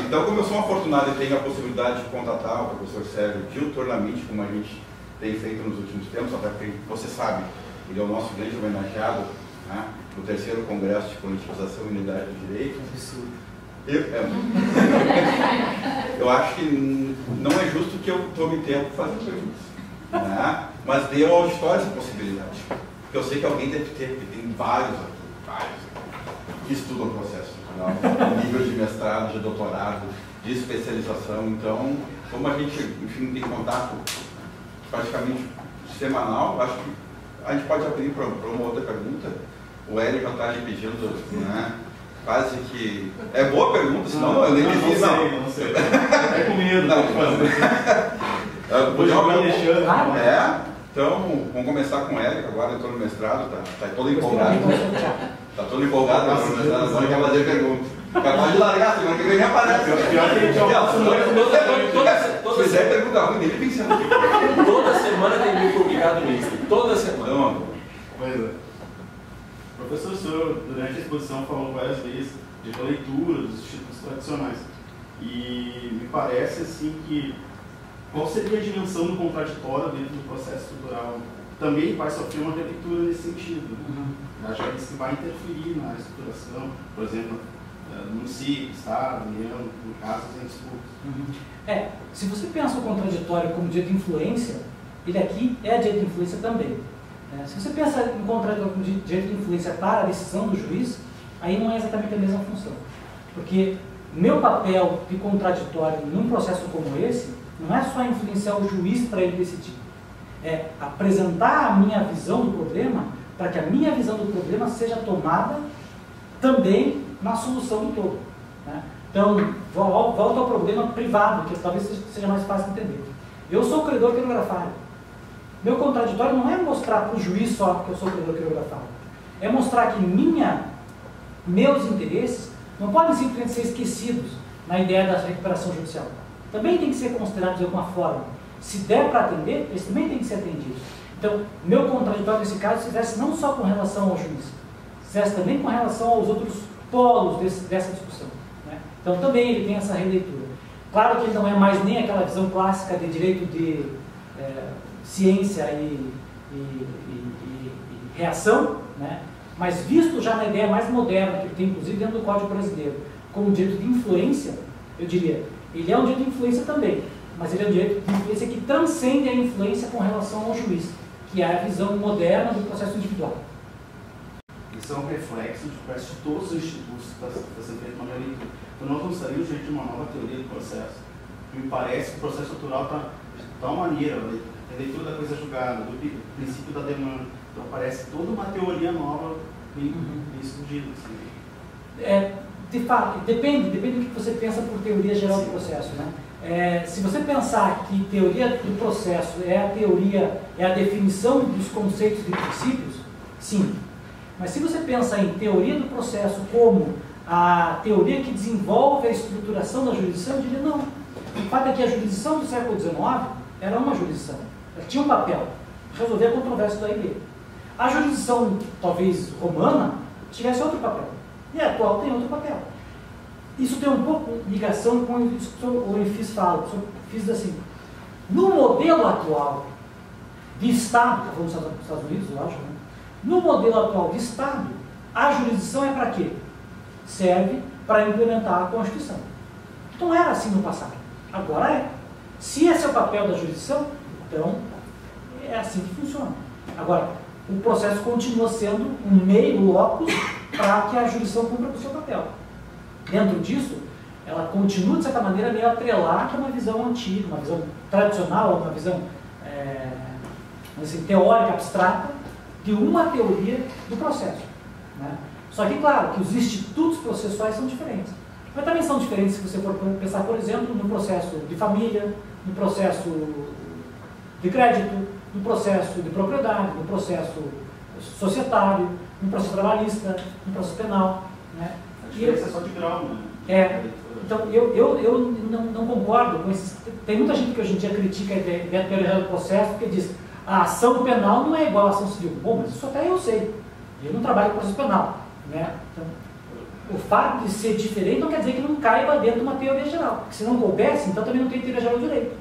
Então, como eu sou um afortunado e tenho a possibilidade de contatar o professor Sérgio diuturnamente, como a gente tem feito nos últimos tempos, até porque você sabe, ele é o nosso grande homenageado, né, no 3º Congresso de Politização e Unidade do Direito. Eu acho que não é justo que eu tome tempo fazendo perguntas, né, mas dê ao auditório essa possibilidade. Porque eu sei que alguém deve ter, porque tem vários aqui, que estudam o processo estrutural, nível de mestrado, de doutorado, de especialização. Então, como a gente, enfim, tem contato praticamente semanal, acho que a gente pode abrir para uma outra pergunta. O Hélio já está ali pedindo, né? Quase que... É boa pergunta, senão eu nem preciso. Não sei. É com medo. Então, vamos começar com o Hélio, que agora entrou no mestrado, está todo empolgado. Está todo empolgado, agora quer fazer pergunta. Capaz de largar, semana que vem nem aparece. Se fizer pergunta ruim, nem pensando aqui. Toda semana tem livro publicado no Insta. Toda semana. Pois é. Professor, o senhor, durante a exposição, falou várias vezes de leitura dos institutos tradicionais. E me parece assim que qual seria a dimensão do contraditório dentro do processo estrutural? Também vai sofrer uma releitura nesse sentido. Né? Já disse que vai interferir na estruturação, por exemplo, município, Estado, União, em casos em disputas. Se você pensa o contraditório como direito de influência, ele aqui é direito de influência também. Se você pensa em contraditório como direito de influência para a decisão do juiz, aí não é exatamente a mesma função. Porque meu papel de contraditório num processo como esse não é só influenciar o juiz para ele decidir. É apresentar a minha visão do problema para que a minha visão do problema seja tomada também na solução do todo. Né? Então, volto ao problema privado, que talvez seja mais fácil de entender. Eu sou credor quirografário. Meu contraditório não é mostrar para o juiz só que eu sou credor quirografário. É mostrar que meus interesses não podem simplesmente ser esquecidos na ideia da recuperação judicial. Também tem que ser considerados de alguma forma. Se der para atender, eles também têm que ser atendidos. Então, meu contraditório nesse caso se fizesse não só com relação ao juiz, se fizesse também com relação aos outros polos dessa discussão. Né? Então, também ele tem essa releitura. Claro que ele não é mais nem aquela visão clássica de direito de ciência e reação, né? Mas visto já na ideia mais moderna, que tem inclusive dentro do Código Brasileiro, como direito de influência, eu diria, ele é um direito de influência também, mas ele é um direito de influência que transcende a influência com relação ao juiz, que é a visão moderna do processo individual. Isso é um reflexo de quase todos os institutos que está sendo feito uma leitura. Então nós não saímos de uma nova teoria do processo. Me parece que o processo natural está de tal maneira, a leitura da coisa julgada, do princípio da demanda. Então parece toda uma teoria nova bem surgida. Assim. De fato, depende do que você pensa por teoria geral do processo, né? Se você pensar que teoria do processo é a definição dos conceitos e princípios, sim. Mas se você pensa em teoria do processo como a teoria que desenvolve a estruturação da jurisdição, eu diria não. O fato é que a jurisdição do século XIX era uma jurisdição, ela tinha um papel, resolver a controvérsia do A e B. A jurisdição, talvez romana, tivesse outro papel, e a atual tem outro papel. Isso tem um pouco de ligação com isso que o Enfis fala. Fiz assim, no modelo atual de Estado, que falamos dos Estados Unidos, eu acho, né? No modelo atual de Estado, a jurisdição é para quê? Serve para implementar a Constituição. Então era assim no passado, agora é. Se esse é o papel da jurisdição, então é assim que funciona. Agora, o processo continua sendo um meio locus para que a jurisdição cumpra o seu papel. Dentro disso, ela continua, de certa maneira, meio atrelada a uma visão antiga, uma visão tradicional, uma visão assim, teórica, abstrata, de uma teoria do processo. Né? Só que, claro, que os institutos processuais são diferentes. Mas também são diferentes se você for pensar, por exemplo, no processo de família, no processo de crédito, no processo de propriedade, no processo societário, no processo trabalhista, no processo penal. Né? A diferença é só de grau, né? Então, eu não concordo com esses... Tem muita gente que hoje em dia critica a ideia da teoria do processo, porque diz a ação penal não é igual à ação civil. Bom, mas isso até eu sei. Eu não trabalho com processo penal. Né? Então, o fato de ser diferente não quer dizer que não caiba dentro de uma teoria geral. Porque se não coubesse, então também não tem teoria geral do direito.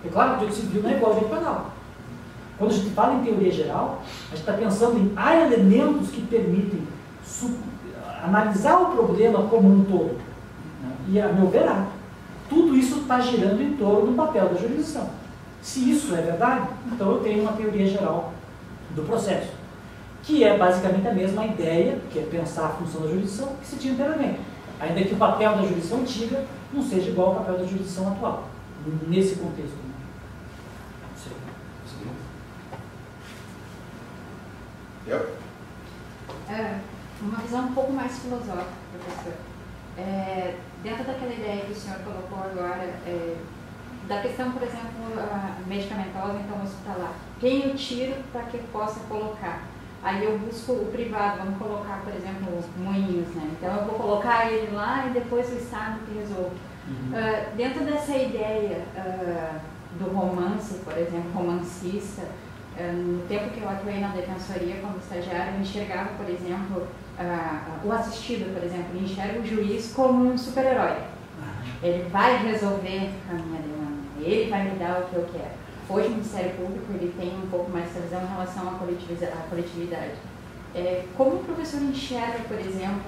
É claro que o direito civil não é igual ao direito penal. Quando a gente fala em teoria geral, a gente está pensando em há elementos que permitem analisar o problema como um todo. Né? E, a meu ver, tudo isso está girando em torno do papel da jurisdição. Se isso é verdade, então eu tenho uma teoria geral do processo, que é basicamente a mesma ideia, que é pensar a função da jurisdição, que se tinha anteriormente. Ainda que o papel da jurisdição antiga não seja igual ao papel da jurisdição atual, nesse contexto. Não sei. Uma visão um pouco mais filosófica, professor. Dentro daquela ideia que o senhor colocou agora, da questão, por exemplo, medicamentosa, então hospitalar. Quem eu tiro para que eu possa colocar? Aí eu busco o privado, vamos colocar, por exemplo, moinhos, né? Então eu vou colocar ele lá e depois o Estado que resolve. Dentro dessa ideia do romance, por exemplo, romancista, no tempo que eu atuei na defensoria como estagiário, eu enxergava, por exemplo, o assistido, por exemplo, enxerga o juiz como um super-herói. Ele vai resolver a minha demanda, ele vai me dar o que eu quero. Hoje o Ministério Público ele tem um pouco mais essa visão em relação à coletividade. Como o professor enxerga, por exemplo,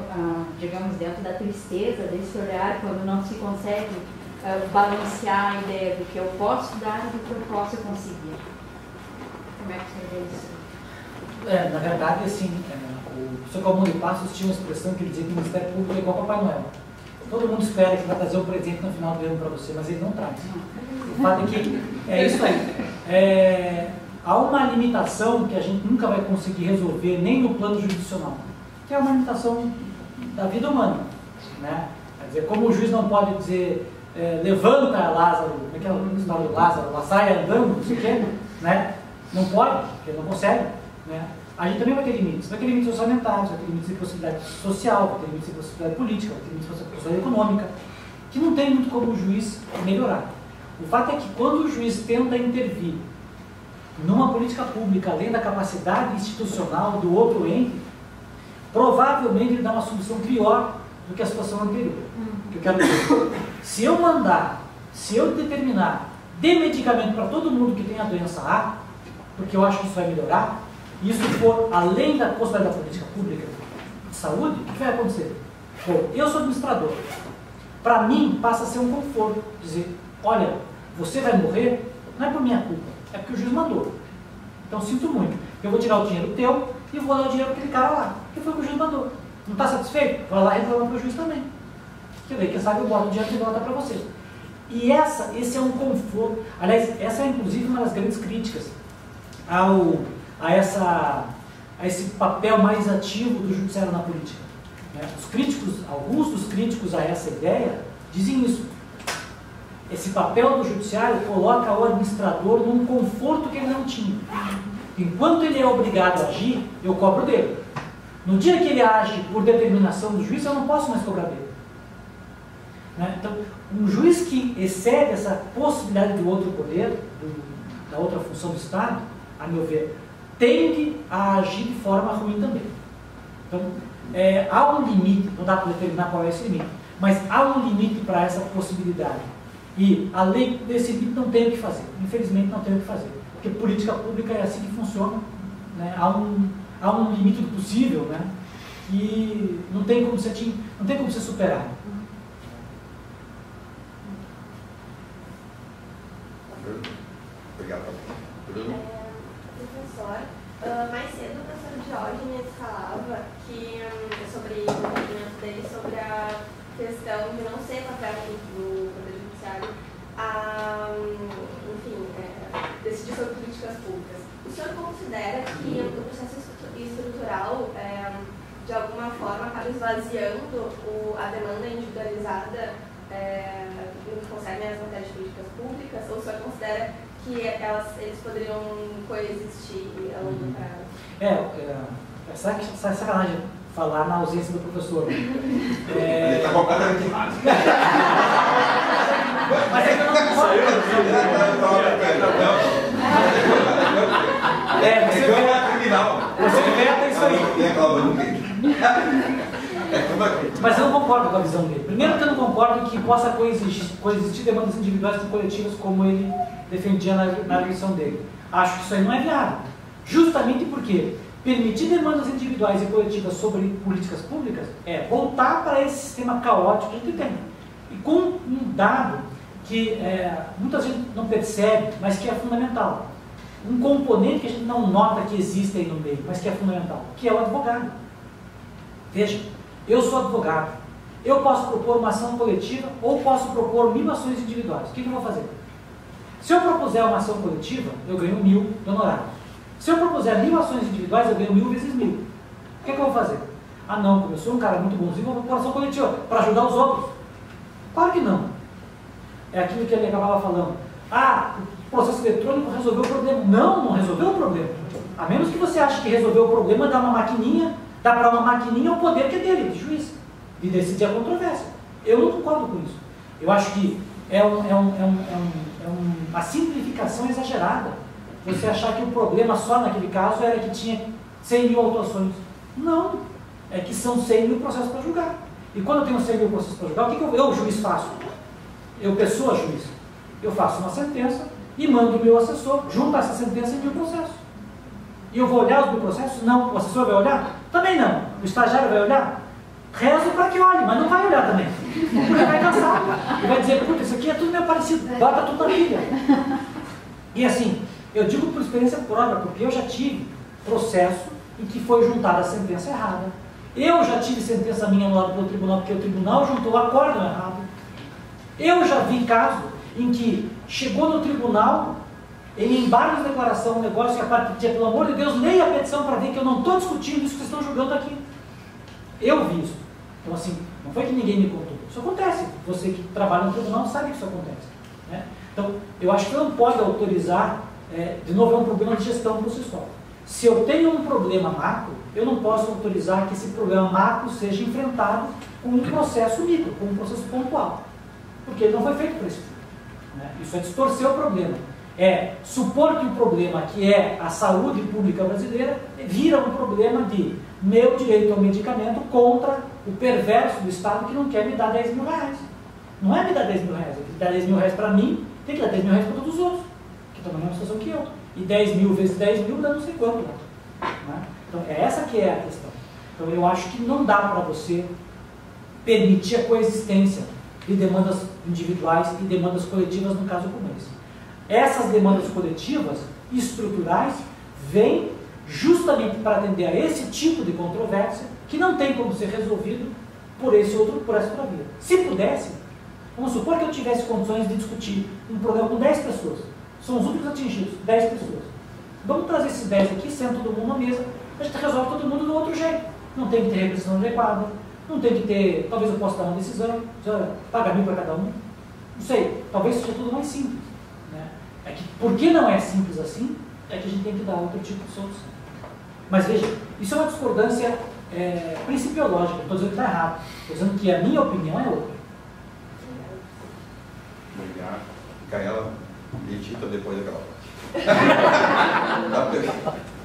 digamos, dentro da tristeza, desse olhar, quando não se consegue balancear a ideia do que eu posso dar e do que eu posso conseguir? Como é que você vê isso? Na verdade, assim, o professor Calmon de Passos tinha uma expressão que ele dizia que o Ministério Público é igual ao Papai Noel. Todo mundo espera que vai trazer um presente no final do ano para você, mas ele não traz. O fato é que é isso aí. Há uma limitação que a gente nunca vai conseguir resolver, nem no plano jurisdicional, que é uma limitação da vida humana. Né? Quer dizer, como o juiz não pode dizer levanta Lázaro, como é que é a história do Lázaro, lá sai andando, não sei o quê, né? Não pode, porque não consegue. Né? A gente também vai ter limites. Vai ter limites orçamentários, vai ter limites de possibilidade social, vai ter limites de possibilidade política, vai ter limites de possibilidade econômica, que não tem muito como o juiz melhorar. O fato é que quando o juiz tenta intervir numa política pública, além da capacidade institucional do outro ente, provavelmente ele dá uma solução pior do que a situação anterior. Que eu quero dizer, se eu determinar de medicamento para todo mundo que tem a doença A, porque eu acho que isso vai melhorar, e isso for além da possibilidade da política pública de saúde, o que vai acontecer? Bom, eu sou administrador. Para mim, passa a ser um conforto dizer, olha, você vai morrer, não é por minha culpa, é porque o juiz mandou. Então, sinto muito. Eu vou tirar o dinheiro teu e vou dar o dinheiro para aquele cara lá, que foi o que o juiz mandou. Não está satisfeito? Vai lá e reclama para o juiz também. Quer ver, quem sabe eu boto o dinheiro de volta para você. E esse é um conforto. Aliás, essa é inclusive uma das grandes críticas a esse papel mais ativo do judiciário na política. Os críticos, alguns dos críticos a essa ideia, dizem isso. Esse papel do judiciário coloca o administrador num conforto que ele não tinha. Enquanto ele é obrigado a agir, eu cobro dele. No dia que ele age por determinação do juiz, eu não posso mais cobrar dele. Então, um juiz que excede essa possibilidade do outro poder, da outra função do Estado, a meu ver, tende a agir de forma ruim também. Então, há um limite, não dá para determinar qual é esse limite, mas há um limite para essa possibilidade. E, além desse limite, não tem o que fazer. Infelizmente, não tem o que fazer. Porque política pública é assim que funciona. Né? Há um limite do possível, né? Que não tem como ser superado. Obrigado. Bruno? Professor, mais cedo o professor Diógenes falava que, sobre o entendimento dele sobre a questão de não ser papel do Poder Judiciário decidir sobre políticas públicas. O senhor considera que o processo estrutural, de alguma forma, acaba esvaziando a demanda individualizada no que concerne às matérias de políticas públicas, ou o senhor considera que eles poderiam coexistir ao longo prazo? É sacanagem falar na ausência do professor. Ele está completamente errado. Mas é que eu não concordo. Você inventa isso aí. Mas eu não concordo com a visão dele. Primeiro que eu não concordo que possa coexistir demandas individuais e coletivas como ele defendia na eleição dele. Acho que isso aí não é viável. Justamente porque permitir demandas individuais e coletivas sobre políticas públicas é voltar para esse sistema caótico que a gente tem. E com um dado que muita gente não percebe, mas que é fundamental. Um componente que a gente não nota que existe aí no meio, mas que é fundamental, que é o advogado. Veja, eu sou advogado. Eu posso propor uma ação coletiva ou posso propor 1000 ações individuais. O que eu vou fazer? Se eu propuser uma ação coletiva, eu ganho 1000 de honorário. Se eu propuser 1000 ações individuais, eu ganho 1000 vezes 1000. O que eu vou fazer? Ah não, como eu sou um cara muito bonzinho, vou propor ação coletiva para ajudar os outros. Claro que não. É aquilo que ele acabava falando. Ah, o processo eletrônico resolveu o problema. Não resolveu o problema. A menos que você ache que resolveu o problema, dá para uma maquininha o poder que é dele, de juiz, de decidir a controvérsia. Eu não concordo com isso. Eu acho que é uma simplificação exagerada. Você achar que o problema só naquele caso era que tinha 100.000 autuações. Não. É que são 100.000 processos para julgar. E quando eu tenho 100.000 processos para julgar, o que eu, juiz, faço? Eu, pessoa, juiz. Eu faço uma sentença e mando o meu assessor junto a essa sentença em 1000 processos. E eu vou olhar os 1000 processos? Não. O assessor vai olhar? Também não. O estagiário vai olhar? Rezo para que olhe, mas não vai olhar também. Porque vai cansar. E vai dizer, puta, isso aqui é tudo meio parecido. Bota tudo na pilha. E assim, eu digo por experiência própria, porque eu já tive processo em que foi juntada a sentença errada. Eu já tive sentença minha anulada pelo tribunal, porque o tribunal juntou o acórdão errado. Eu já vi caso em que chegou no tribunal, em embargo de declaração, um negócio que a parte dizia, pelo amor de Deus, leia a petição para ver que eu não estou discutindo isso que vocês estão julgando aqui. Eu vi isso. Então assim, não foi que ninguém me contou. Isso acontece. Você que trabalha no tribunal sabe que isso acontece. Né? Então, eu acho que não pode autorizar, de novo, é um problema de gestão por si só. Se eu tenho um problema macro, eu não posso autorizar que esse problema macro seja enfrentado com um processo micro, com um processo pontual. Porque ele não foi feito para isso. Né? Isso é distorcer o problema. É supor que o problema, que é a saúde pública brasileira, vira um problema de meu direito ao medicamento contra o perverso do Estado que não quer me dar 10 mil reais. Não é me dar 10 mil reais, é que dar 10 mil reais para mim, tem que dar 10 mil reais para todos os outros, que estão na mesma situação que eu. E 10 mil vezes 10 mil dá não sei quanto. Né? Né? Então, é essa que é a questão. Então, eu acho que não dá para você permitir a coexistência de demandas individuais e demandas coletivas no caso como esse. Essas demandas coletivas estruturais vêm justamente para atender a esse tipo de controvérsia que não tem como ser resolvido por essa outra via. Se pudesse, vamos supor que eu tivesse condições de discutir um problema com 10 pessoas, são os últimos atingidos, 10 pessoas. Vamos trazer esses 10 aqui, senta todo mundo na mesa, a gente resolve todo mundo do outro jeito. Não tem que ter repressão adequada, não tem que ter, talvez eu possa dar uma decisão, pagar 1.000 para cada um, não sei, talvez seja tudo mais simples. Né? É que, porque não é simples assim, é que a gente tem que dar outro tipo de solução. Mas veja, isso é uma discordância principiológica, não estou dizendo que está errado, estou dizendo que a minha opinião é outra. Obrigado. Micaela, medita depois daquela parte.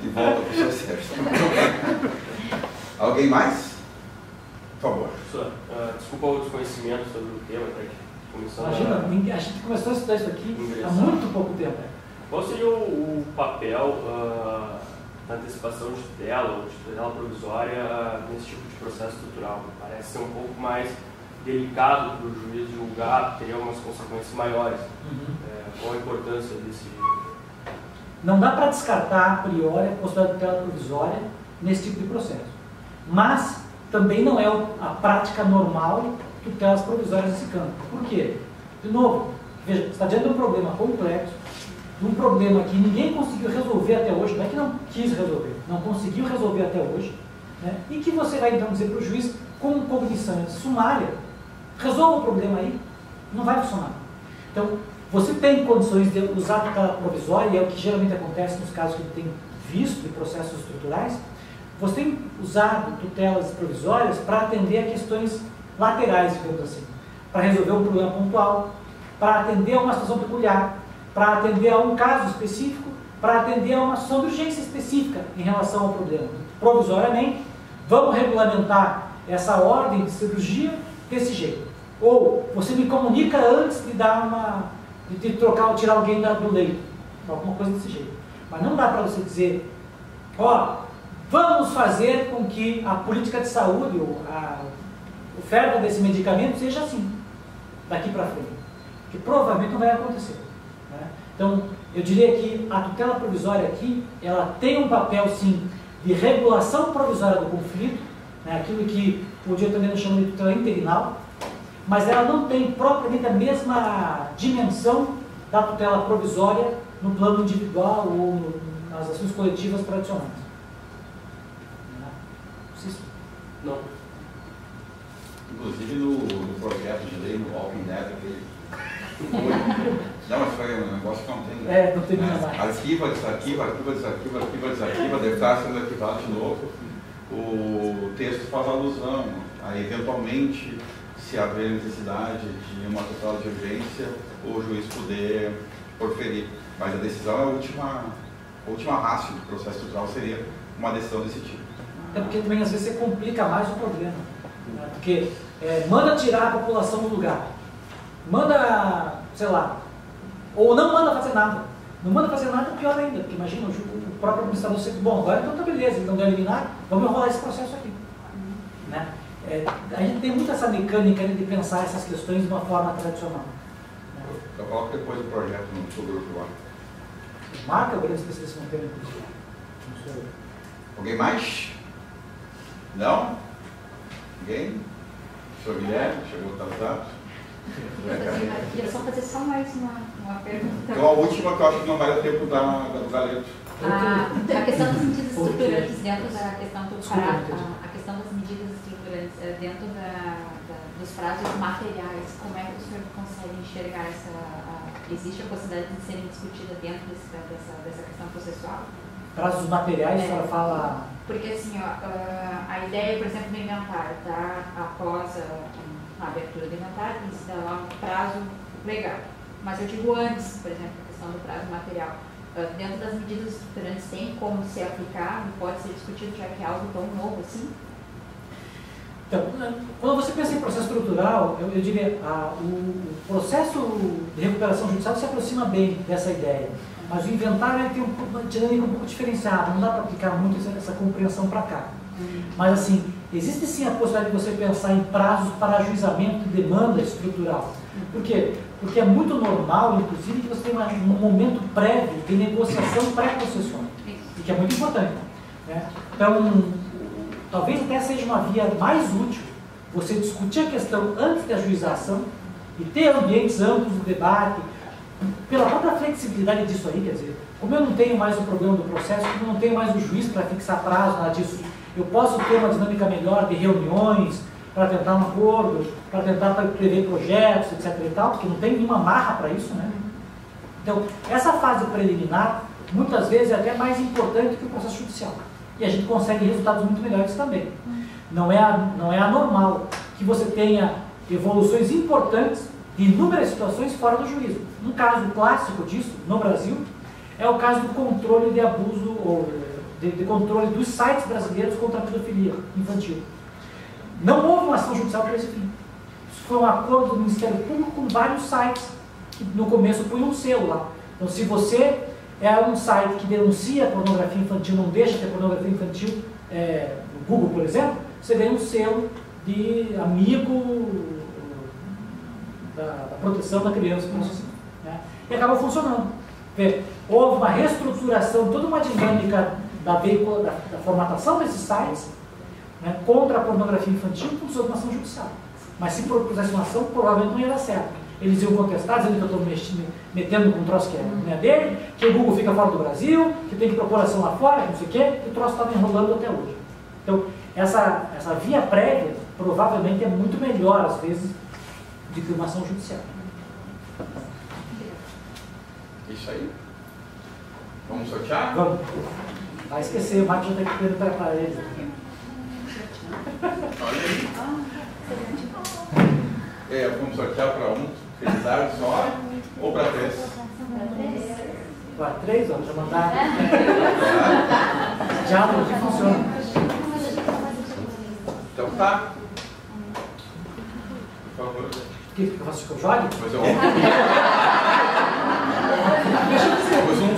E volta para o seu Sérgio. Alguém mais? Por favor. Professor, desculpa o desconhecimento sobre o tema, até que começou. Imagina, a gente começou a estudar isso aqui há muito pouco tempo. Qual seria o papel da antecipação de tutela ou de tutela provisória nesse tipo de processo estrutural? Parece ser um pouco mais delicado para o juiz julgar, teria algumas consequências maiores. Qual a importância desse? Não dá para descartar a priori a possibilidade de tutela provisória nesse tipo de processo. Mas também não é a prática normal de tutelas provisórias nesse campo. Por quê? De novo, veja, você está diante de um problema complexo, de um problema que ninguém conseguiu resolver até hoje, não é que não quis resolver, não conseguiu resolver até hoje, né? E que você vai então dizer para o juiz, com cognição sumária, resolva o problema aí, não vai funcionar. Então, você tem condições de usar a tutela provisória, e é o que geralmente acontece nos casos que tem visto de processos estruturais, você tem usado tutelas provisórias para atender a questões laterais, digamos assim, para resolver um problema pontual, para atender a uma situação peculiar, para atender a um caso específico, para atender a uma situação de urgência específica em relação ao problema. Provisoriamente, vamos regulamentar essa ordem de cirurgia desse jeito. Ou você me comunica antes de dar de trocar ou tirar alguém do leito. Alguma coisa desse jeito. Mas não dá para você dizer, vamos fazer com que a política de saúde, ou a oferta desse medicamento seja assim, daqui para frente. Que provavelmente não vai acontecer. Né? Então, eu diria que a tutela provisória aqui, ela tem um papel, sim, de regulação provisória do conflito, né? Aquilo que o direito também chama de tutela interinal, mas ela não tem propriamente a mesma dimensão da tutela provisória no plano individual ou nas ações coletivas tradicionais. Não. Inclusive no projeto de lei, no Walking Dead, aquele. Não, mas foi um negócio que não tem. Não tem mais. Arquiva, desarquiva, deve estar sendo arquivado de novo. O texto faz alusão a, eventualmente, se haver necessidade de uma tutela de urgência, o juiz poder proferir. Mas a decisão é a última rácio do processo estrutural, seria uma decisão desse tipo. É porque também às vezes você complica mais o problema. Né? Porque manda tirar a população do lugar. Manda, sei lá, ou não manda fazer nada. Não manda fazer nada, pior ainda, porque imagina o próprio administrador sempre, bom, agora então tá beleza, então deu eliminar, vamos enrolar esse processo aqui. Né? A gente tem muito essa mecânica de pensar essas questões de uma forma tradicional. Né? Eu coloco depois o projeto no seu grupo lá. Marca o grande especialista no tema, inclusive. Alguém mais? Não? Ninguém? O senhor Guilherme, chegou atrasado? Eu queria só fazer só mais uma pergunta. Então a última que eu acho que não vai dar tempo do Galeto. A questão das medidas estruturantes dentro da questão do a questão das medidas estruturantes dentro dos prazos materiais, como é que o senhor consegue enxergar existe a possibilidade de serem discutidas dentro dessa questão processual? Prazos materiais, a senhora fala... Porque assim, a ideia, por exemplo, do inventário, tá? Após a abertura do inventário, tem que se dar lá um prazo legal. Mas eu digo antes, por exemplo, a questão do prazo material. Dentro das medidas estruturantes tem como ser aplicado, pode ser discutido, já que é algo tão novo assim? Então, quando você pensa em processo estrutural, eu diria, o processo de recuperação judicial se aproxima bem dessa ideia. Mas o inventário ele tem uma dinâmica um pouco diferenciada, não dá para aplicar muito essa compreensão para cá. Mas assim, existe sim a possibilidade de você pensar em prazos para ajuizamento de demanda estrutural. Por quê? Porque é muito normal, inclusive, que você tenha um momento prévio de negociação pré-concessões, e que é muito importante, né? Então, talvez até seja uma via mais útil você discutir a questão antes da ajuização e ter ambientes amplos de debate, pela própria flexibilidade disso aí, quer dizer, como eu não tenho mais o problema do processo, como eu não tenho mais o juiz para fixar prazo, nada disso, eu posso ter uma dinâmica melhor de reuniões para tentar um acordo, para tentar prever projetos, etc. e tal, porque não tem nenhuma marra para isso, né? Então, essa fase preliminar, muitas vezes, é até mais importante que o processo judicial. E a gente consegue resultados muito melhores também. Não é anormal que você tenha evoluções importantes de inúmeras situações fora do juízo. Um caso clássico disso, no Brasil, é o caso do controle de abuso, ou de controle dos sites brasileiros contra a pedofilia infantil. Não houve uma ação judicial por esse fim. Isso foi um acordo do Ministério Público com vários sites que no começo punham um selo lá. Então, se você é um site que denuncia pornografia infantil, não deixa ter pornografia infantil, no Google, por exemplo, você ganha um selo de amigo da proteção da criança, né? E acabou funcionando. Houve uma reestruturação, toda uma dinâmica da formatação desses sites, né, contra a pornografia infantil, por sob uma ação judicial. Mas se propusesse uma ação, provavelmente não ia dar certo. Eles iam contestar, dizendo que eu estou metendo com um troço que não é dele, que o Google fica fora do Brasil, que tem que propor ação lá fora, que não sei o quê, e o troço estava enrolando até hoje. Então, essa via prévia, provavelmente, é muito melhor, às vezes, do que uma ação judicial. Isso aí. Vamos sortear? Vamos. Vai esquecer, o Marcos já tem que perguntar para ele. Olha aí. Vamos sortear para um, Felizardo só, ou para 3? Para 3, ó, já mandaram. Já não funciona. Então tá. Por favor. O que eu faço que eu jogue? Mas eu não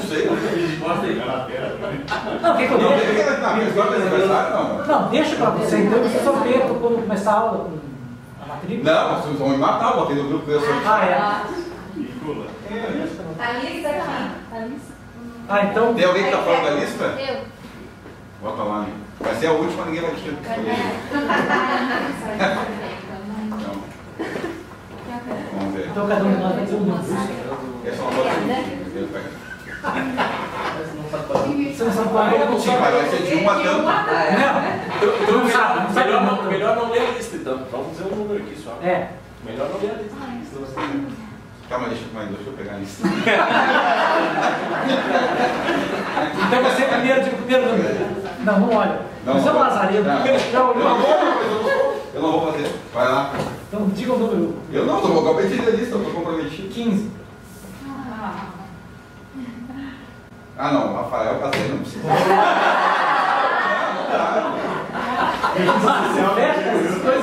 sei. Não, o que eu Não, deixo? Não, deixa para você, então você sorteia quando começar a aula com a matrícula. Não, vocês vão me matar, botei no grupo que eu sortear. A lista aqui. Então. Tem alguém que está fora da lista? Eu. Bota lá, né? Vai ser a última, ninguém vai te escolher. Vamos ver. Então cada um de nós vai dizer um nome. Essa é uma boa. Você não sabe qual é o Sim, vai ser de 1 a tanto. Não, não sabe. Melhor não ler a lista, então. Vamos dizer um número aqui só. Melhor não ler a lista. Calma, deixa eu pegar a lista. Então você primeiro diga o primeiro número. Não olha. Você é um lazarento. Já olhou? Eu não vou fazer. Vai lá. Então diga o número. Eu não, eu acabei de ler a lista, eu estou comprometido. 15. Ah não, Rafael Casei, não precisa. Se eu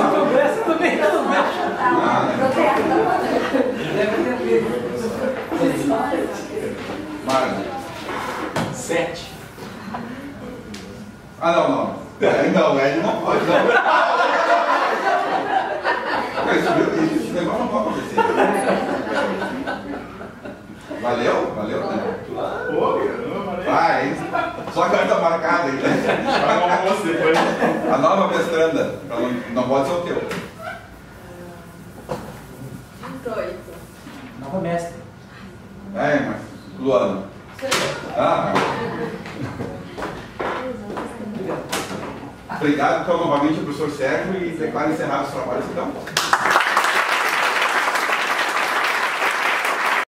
soubesse, também não mexe. Marcos. 7. Ah não. Não, ele não pode. Esse negócio não pode acontecer. Valeu, né? Vai, só a carta marcada aí, né? A nova mestranda, não pode ser o teu. 18. Nova mestre. Mas Luana. Obrigado, então, novamente, professor Sérgio, e declaro encerrado os trabalhos, então.